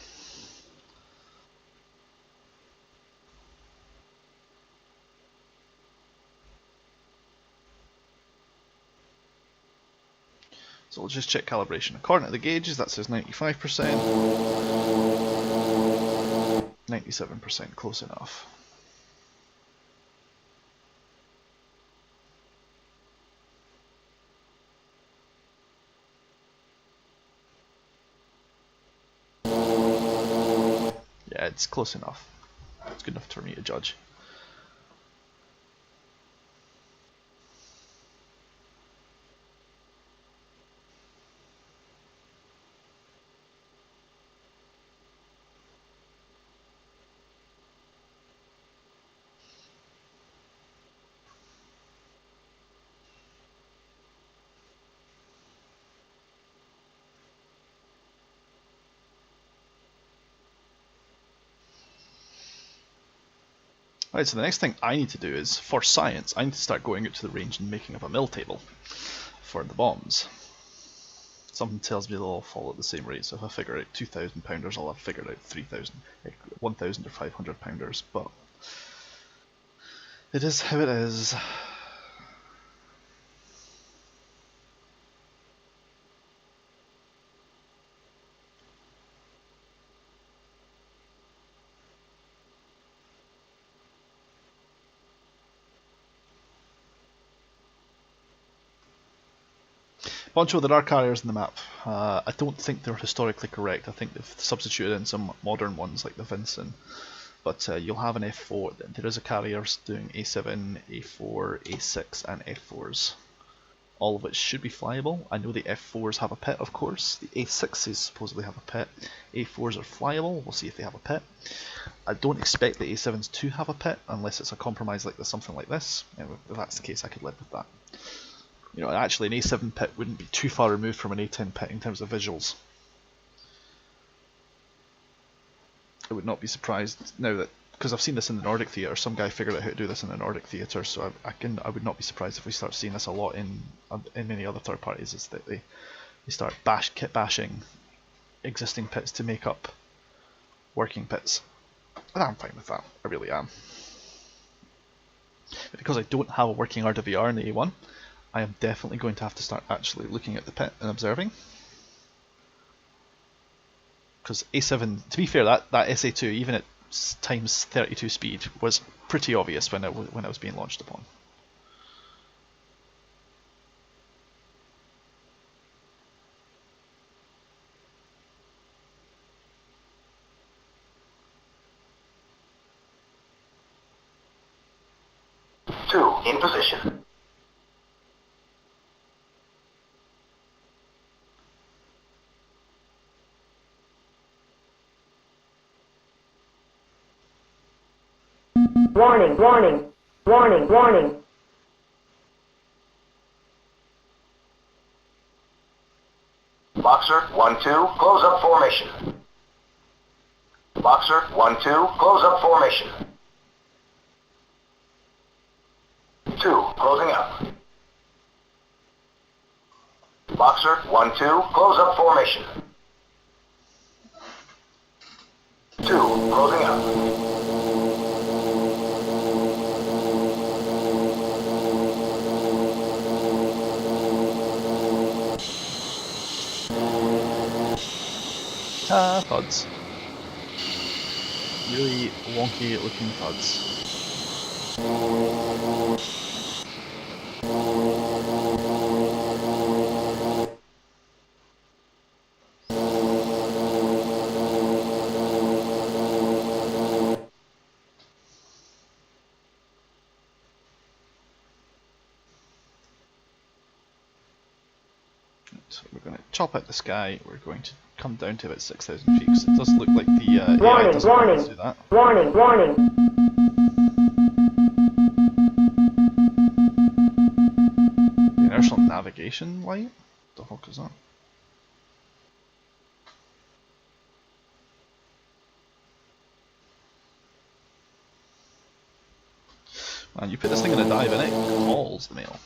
So we'll just check calibration. According to the gauges, that says 95%, 97%, close enough. Yeah, it's close enough. It's good enough for me to judge. Right, so the next thing I need to do is, for science, I need to start going out to the range and making up a mill table for the bombs. Something tells me they'll all fall at the same rate, so if I figure out 2,000 pounders, I'll have figured out 3,000, 1,000 or 500 pounders, but it is how it is. Poncho, there are carriers in the map. I don't think they're historically correct. I think they've substituted in some modern ones like the Vincent. But you'll have an F4. There is a carrier doing A7, A4, A6 and F4s. All of which should be flyable. I know the F4s have a pit, of course. The A6s supposedly have a pit. A4s are flyable. We'll see if they have a pit. I don't expect the A7s to have a pit unless it's a compromise like something like this. If that's the case, I could live with that. You know, actually an A7 pit wouldn't be too far removed from an A10 pit in terms of visuals. I would not be surprised now that, because I've seen this in the Nordic theatre, some guy figured out how to do this in the Nordic theatre, so I would not be surprised if we start seeing this a lot in many other third parties, is that they start kit bashing existing pits to make up working pits. And I'm fine with that, I really am. But because I don't have a working RWR in the A1, I am definitely going to have to start actually looking at the pit and observing. Because A7, to be fair, that SA2, even at times 32 speed, was pretty obvious when it was being launched upon. Two in position. Warning, warning, warning, warning. Boxer 1-2, close up formation. Boxer 1-2, close up formation. 2, closing up. Boxer 1-2, close up formation. 2, closing up. Thuds. Really wonky looking thuds. So we're going to chop out the sky, we're going to come down to about 6,000 feet, because it does look like the AI doesn't want to do that. Warning, warning. navigation light? The fuck is that? Man, you put this thing in a dive and it calls the mail.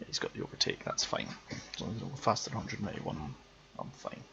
He's got the overtake, that's fine. As long as I go faster than 191, I'm fine.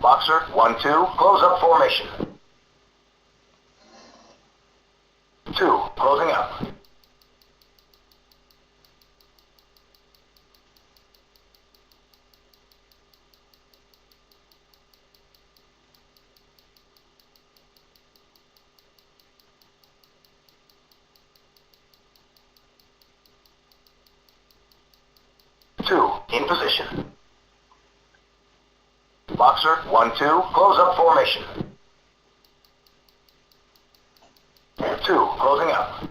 Boxer, 1-2, close up formation. 2, closing up. 2, in position. Boxer, 1-2, close up formation. 2, closing up.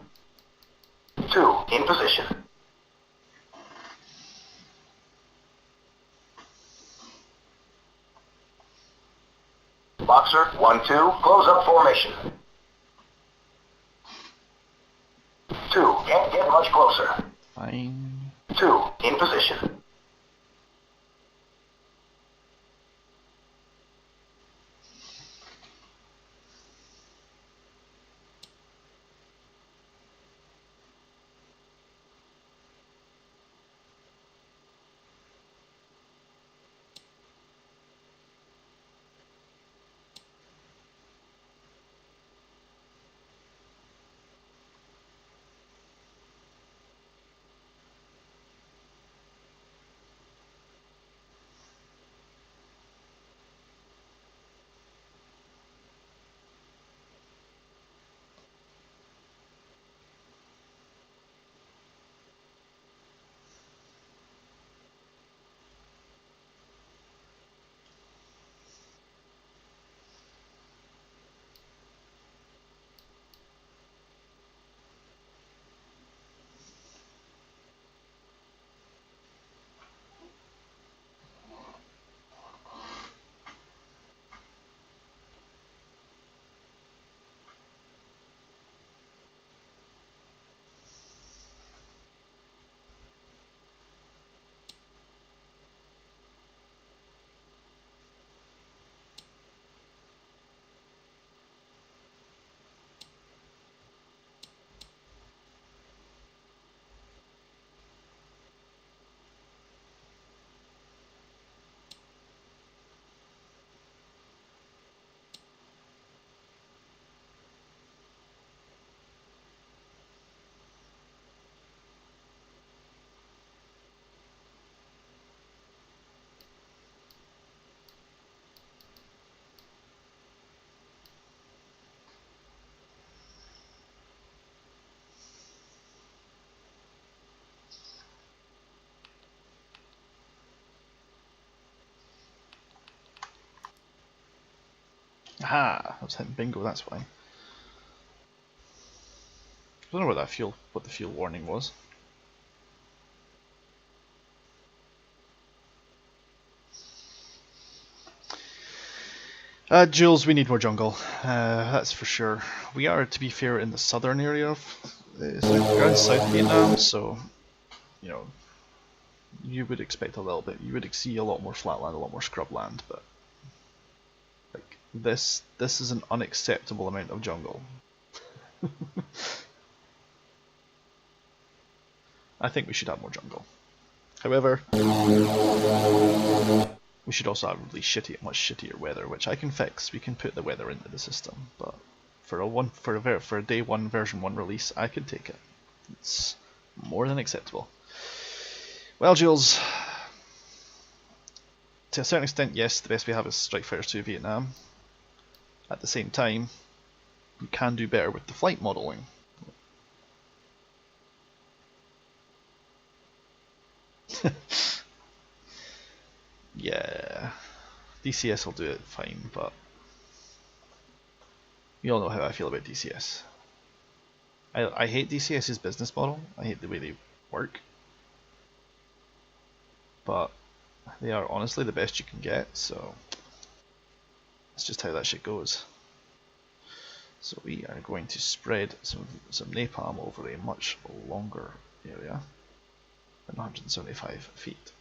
2, in position. Boxer, 1-2, close up formation. 2, can't get much closer. Fine. 2, in position. Aha! I was hitting bingo, that's why. I don't know what the fuel warning was. Jules, we need more jungle. That's for sure. We are, to be fair, in the southern area of we're in South Vietnam, so you know you would expect a little bit. You would see a lot more flatland, a lot more scrubland, but like this is an unacceptable amount of jungle. I think we should have more jungle. However, we should also have really much shittier weather, which I can fix. We can put the weather into the system, but for a day one version 1 release, I can take it. It's more than acceptable. Well, Jules, to a certain extent, yes, the best we have is Strike Fighter 2 Vietnam. At the same time, we can do better with the flight modeling. Yeah, DCS will do it fine, but you all know how I feel about DCS. I hate DCS's business model. I hate the way they work, but they are honestly the best you can get, so that's just how that shit goes. So we are going to spread some napalm over a much longer area than 175 feet.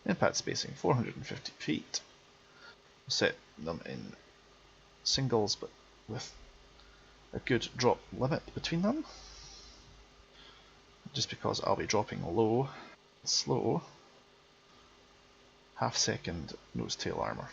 Impact spacing 450 feet. We'll set them in singles, but with a good drop limit between them. Just because I'll be dropping low, slow, half-second nose-tail armor.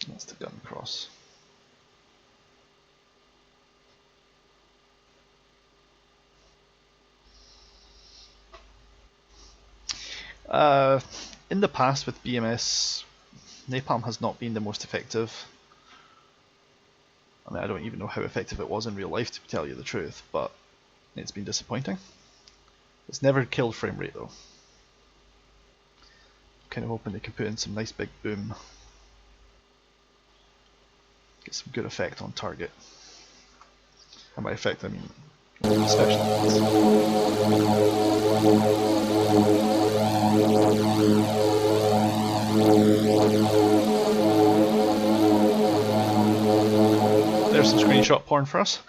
That's the gun cross. In the past with BMS, napalm has not been the most effective. I mean, I don't even know how effective it was in real life, to tell you the truth, but it's been disappointing. It's never killed frame rate though. Kind of hoping they can put in some nice big boom. Get some good effect on target. And by effect I mean special effects. There's some screenshot porn for us.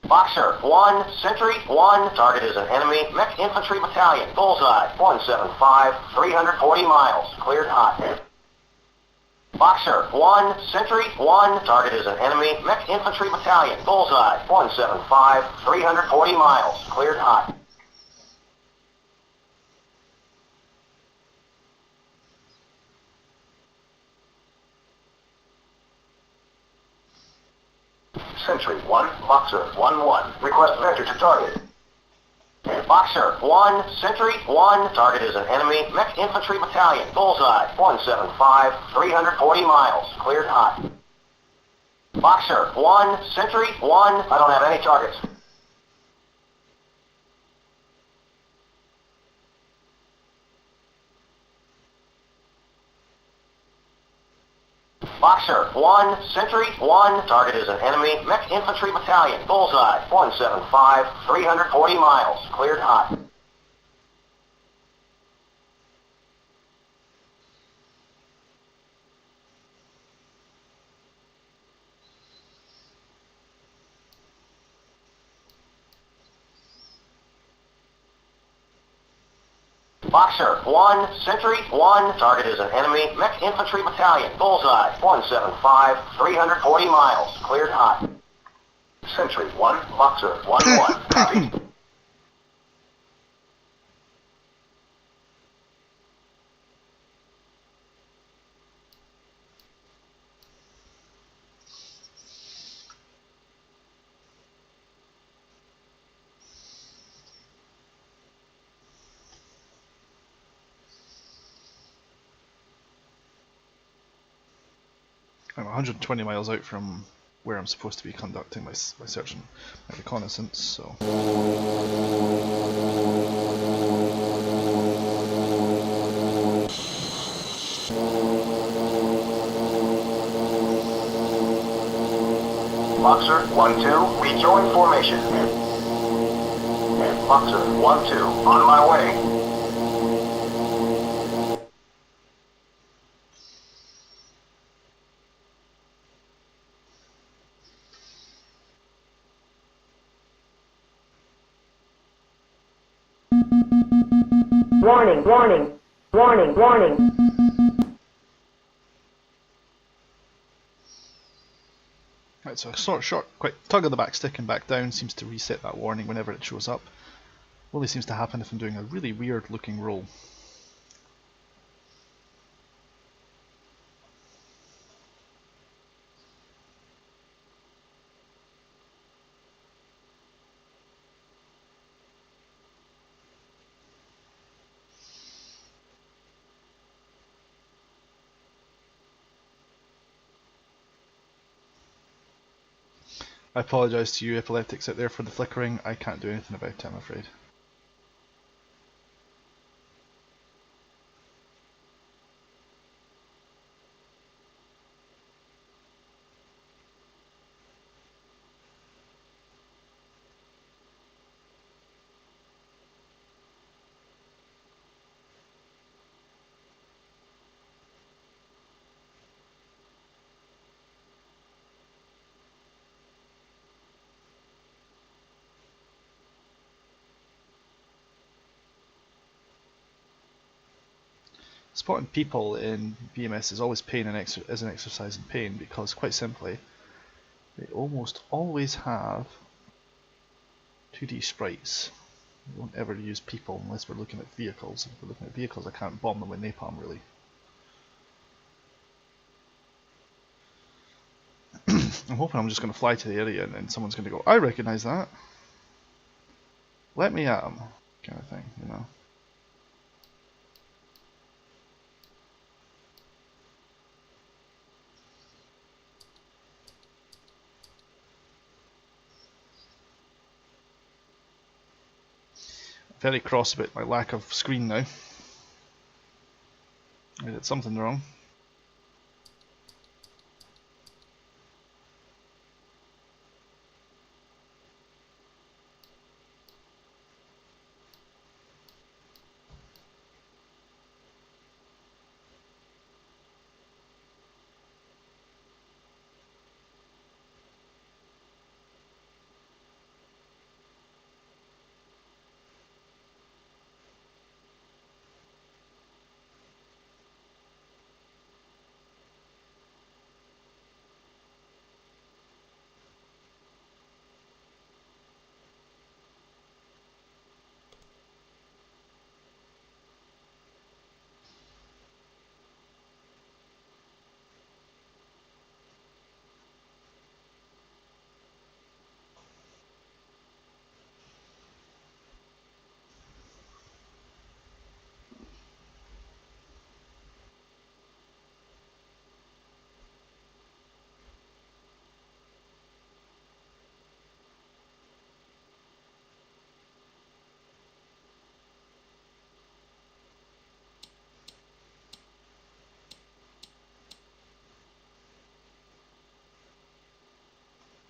Boxer 1, Sentry 1, target is an enemy mech infantry battalion. Bullseye 175, 340 miles, cleared hot. Boxer 1, Sentry 1, target is an enemy mech infantry battalion. Bullseye 175, 340 miles, cleared hot. Sentry 1, Boxer 1-1. Request vector to target. Boxer 1, Sentry 1, target is an enemy mech infantry battalion. Bullseye 175, 340 miles, cleared hot. Boxer 1, Sentry 1, I don't have any targets. Boxer 1, Sentry 1, target is an enemy mech infantry battalion. Bullseye 175, 340 miles, cleared hot. Boxer 1, Sentry 1. Target is an enemy mech infantry battalion. Bullseye 175, 340 miles. Cleared hot. Sentry 1, Boxer 1-1. Copy. I'm 120 miles out from where I'm supposed to be conducting my search and my reconnaissance, so... Boxer 1-2, rejoin formation. Boxer 1-2, on my way. Warning, warning, warning, warning. Right, so a short, quick tug of the back stick and back down seems to reset that warning whenever it shows up. Only seems to happen if I'm doing a really weird looking roll. I apologise to you epileptics out there for the flickering. I can't do anything about it, I'm afraid. Spotting people in BMS is always pain and is an exercise in pain because, quite simply, they almost always have 2D sprites. We won't ever use people unless we're looking at vehicles. If we're looking at vehicles, I can't bomb them with napalm, really. I'm hoping I'm just going to fly to the area and then someone's going to go, I recognise that. Let me at them, kind of thing, you know. Very cross about my lack of screen now. I did something wrong.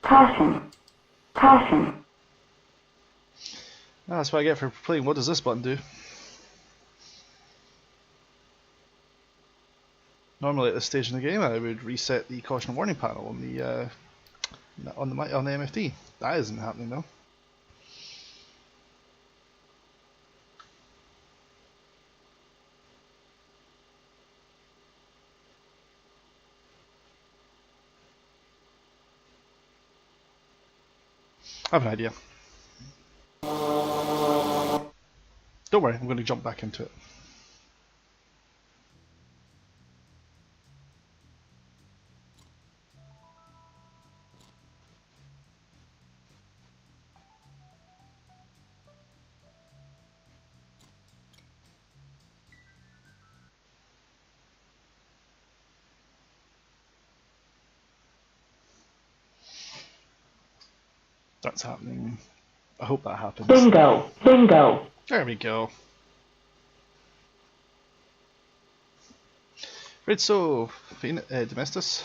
Caution, caution. That's what I get for playing. What does this button do? Normally at this stage in the game I would reset the caution warning panel on the MFD. That isn't happening though. I have an idea. Don't worry, I'm going to jump back into it. That's happening. I hope that happens. Bingo. Bingo. There we go. Right, so, Domestus.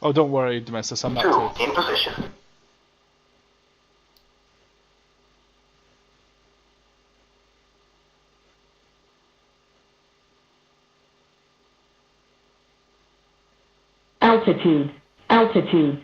Oh, don't worry, Domestus, I'm back to... 2 in position. Altitude. Altitude.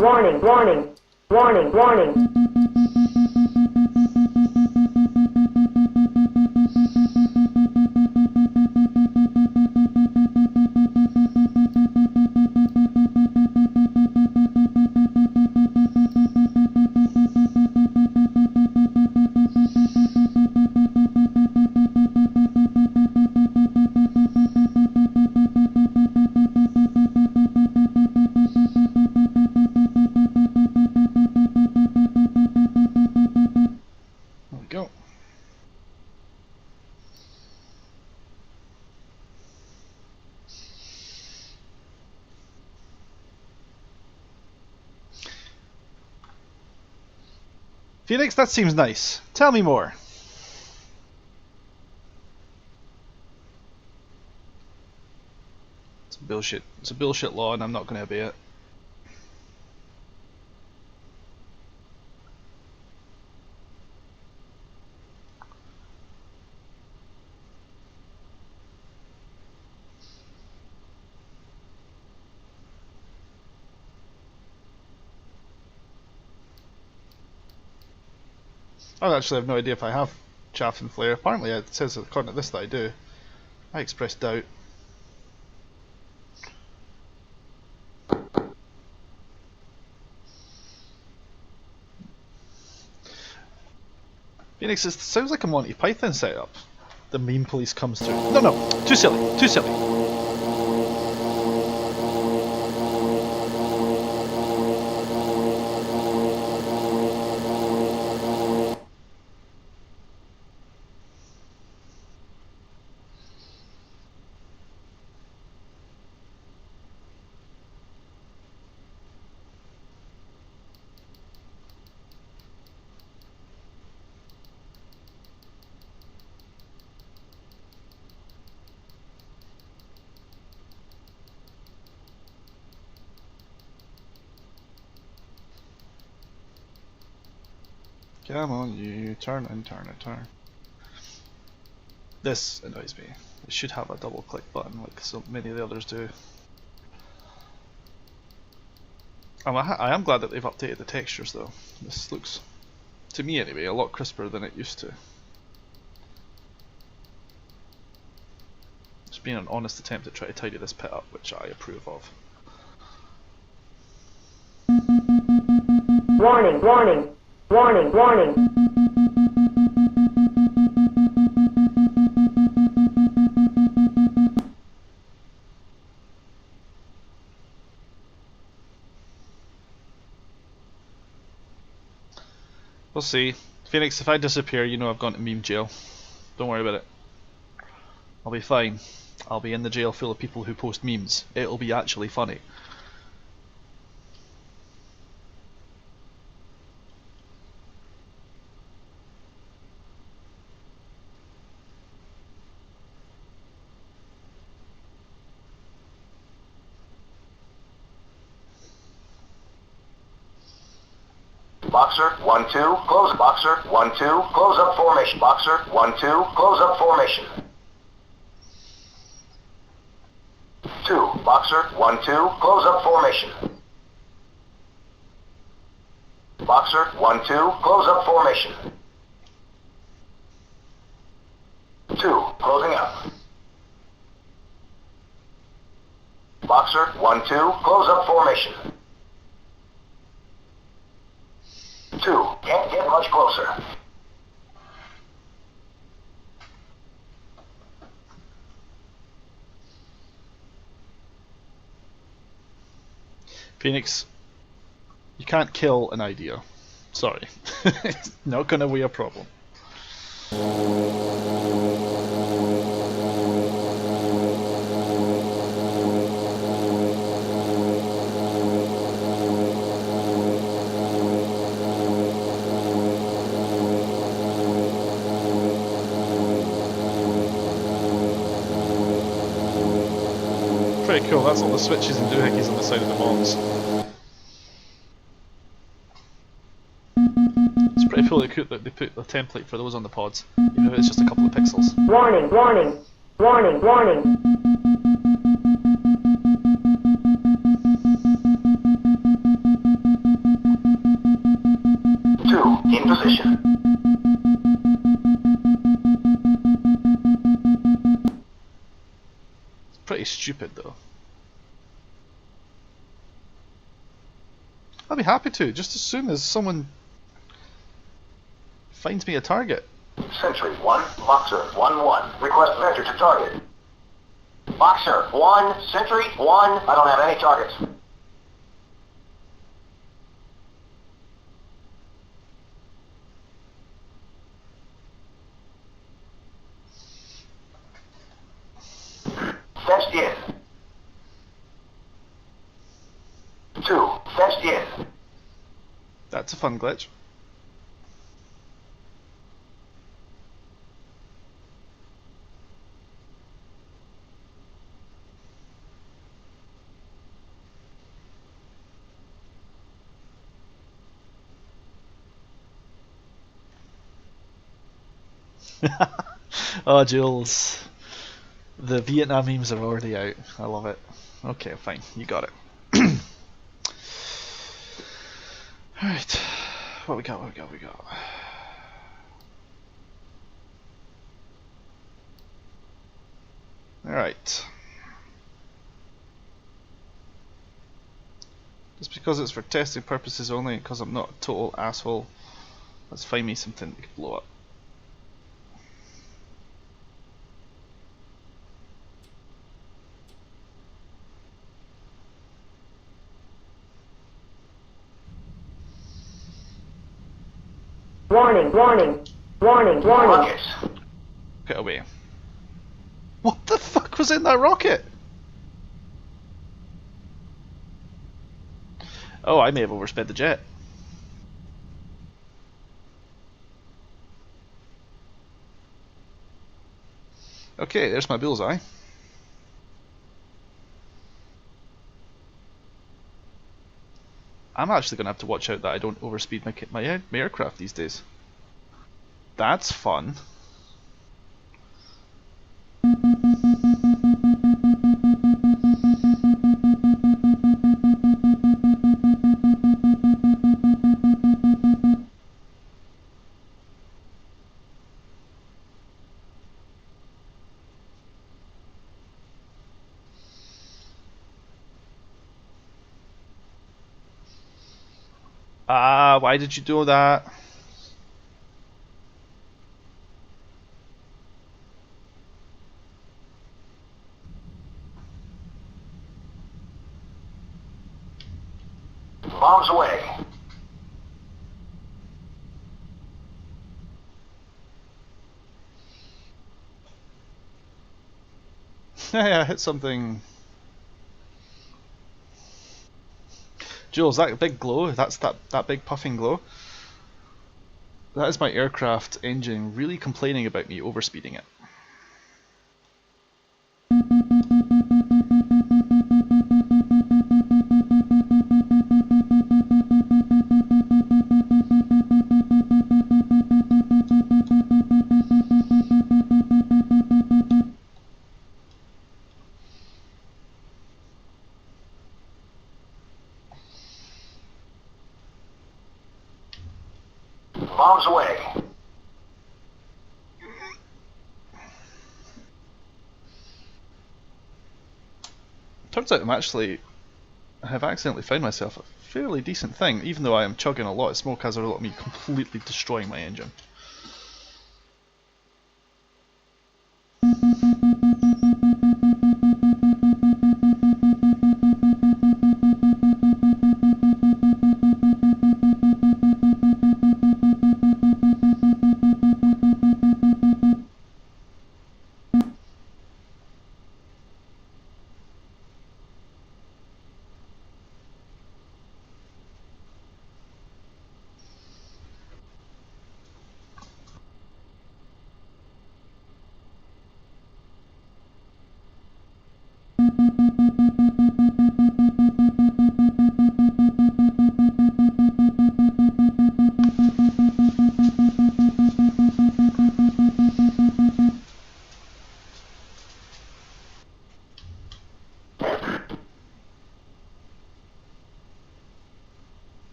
Warning. Warning. Warning. Warning. There we go. Phoenix, that seems nice. Tell me more. It's bullshit. It's a bullshit law and I'm not going to obey it. I actually have no idea if I have chaff and flare. Apparently it says according to this that I do. I express doubt. Phoenix, it sounds like a Monty Python setup. The meme police comes through. No, no, too silly, too silly. Come on, you turn and turn and turn. This annoys me. It should have a double click button like so many of the others do. I am glad that they've updated the textures though. This looks, to me anyway, a lot crisper than it used to. It's It's been an honest attempt to try to tidy this pit up, which I approve of. Warning, warning, warning, warning. We'll see. Phoenix, if I disappear, you know I've gone to meme jail. Don't worry about it. I'll be fine. I'll be in the jail full of people who post memes. It'll be actually funny. Boxer, 1-2, close Boxer, 1-2, close up formation. Boxer, 1-2, close up formation. 2, Boxer, 1-2, close up formation. Boxer, 1-2, close up formation. 2, closing up. Boxer, 1-2, close up formation. 2, can't get much closer. Phoenix, you can't kill an idea. Sorry. It's not gonna be a problem. Pretty cool, that's all the switches and doohickeys on the side of the bombs. It's pretty cool that they put the template for those on the pods, even if it's just a couple of pixels. Warning, warning, warning, warning. In position. It's pretty stupid though. I'd be happy to, just as soon as someone finds me a target. Sentry 1, Boxer 1-1. Request vector to target. Boxer 1, Sentry 1. I don't have any targets. Fenced in. 2, fenced in. That's a fun glitch. Oh, Jules. The Vietnam memes are already out. I love it. Okay, fine. You got it. Alright. What we got? Alright. Just because it's for testing purposes only, because I'm not a total asshole, let's find me something that could blow up. Warning, warning, warning, warning. Rockets. Get away. What the fuck was in that rocket? Oh, I may have oversped the jet. Okay, there's my bullseye. I'm actually going to have to watch out that I don't overspeed my aircraft these days. That's fun. Ah, why did you do that? Bombs away. Yeah, I hit something. Jules, that big glow, that's that big puffing glow. That is my aircraft engine really complaining about me overspeeding it. Bombs away. Turns out I have accidentally found myself a fairly decent thing, even though I am chugging a lot of smoke as a result of me completely destroying my engine.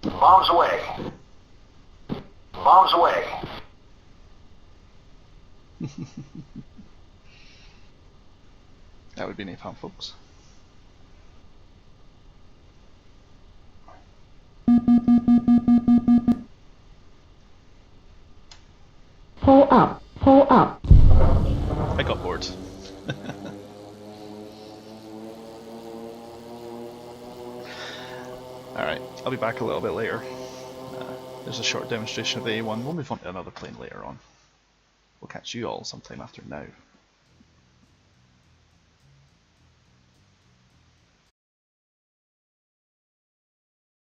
Bombs away. Bombs away. That would be napalm, folks. Pull up, pull up. I got bored. Alright, I'll be back a little bit later. There's a short demonstration of the A1. We'll move on to another plane later on. We'll catch you all sometime after now.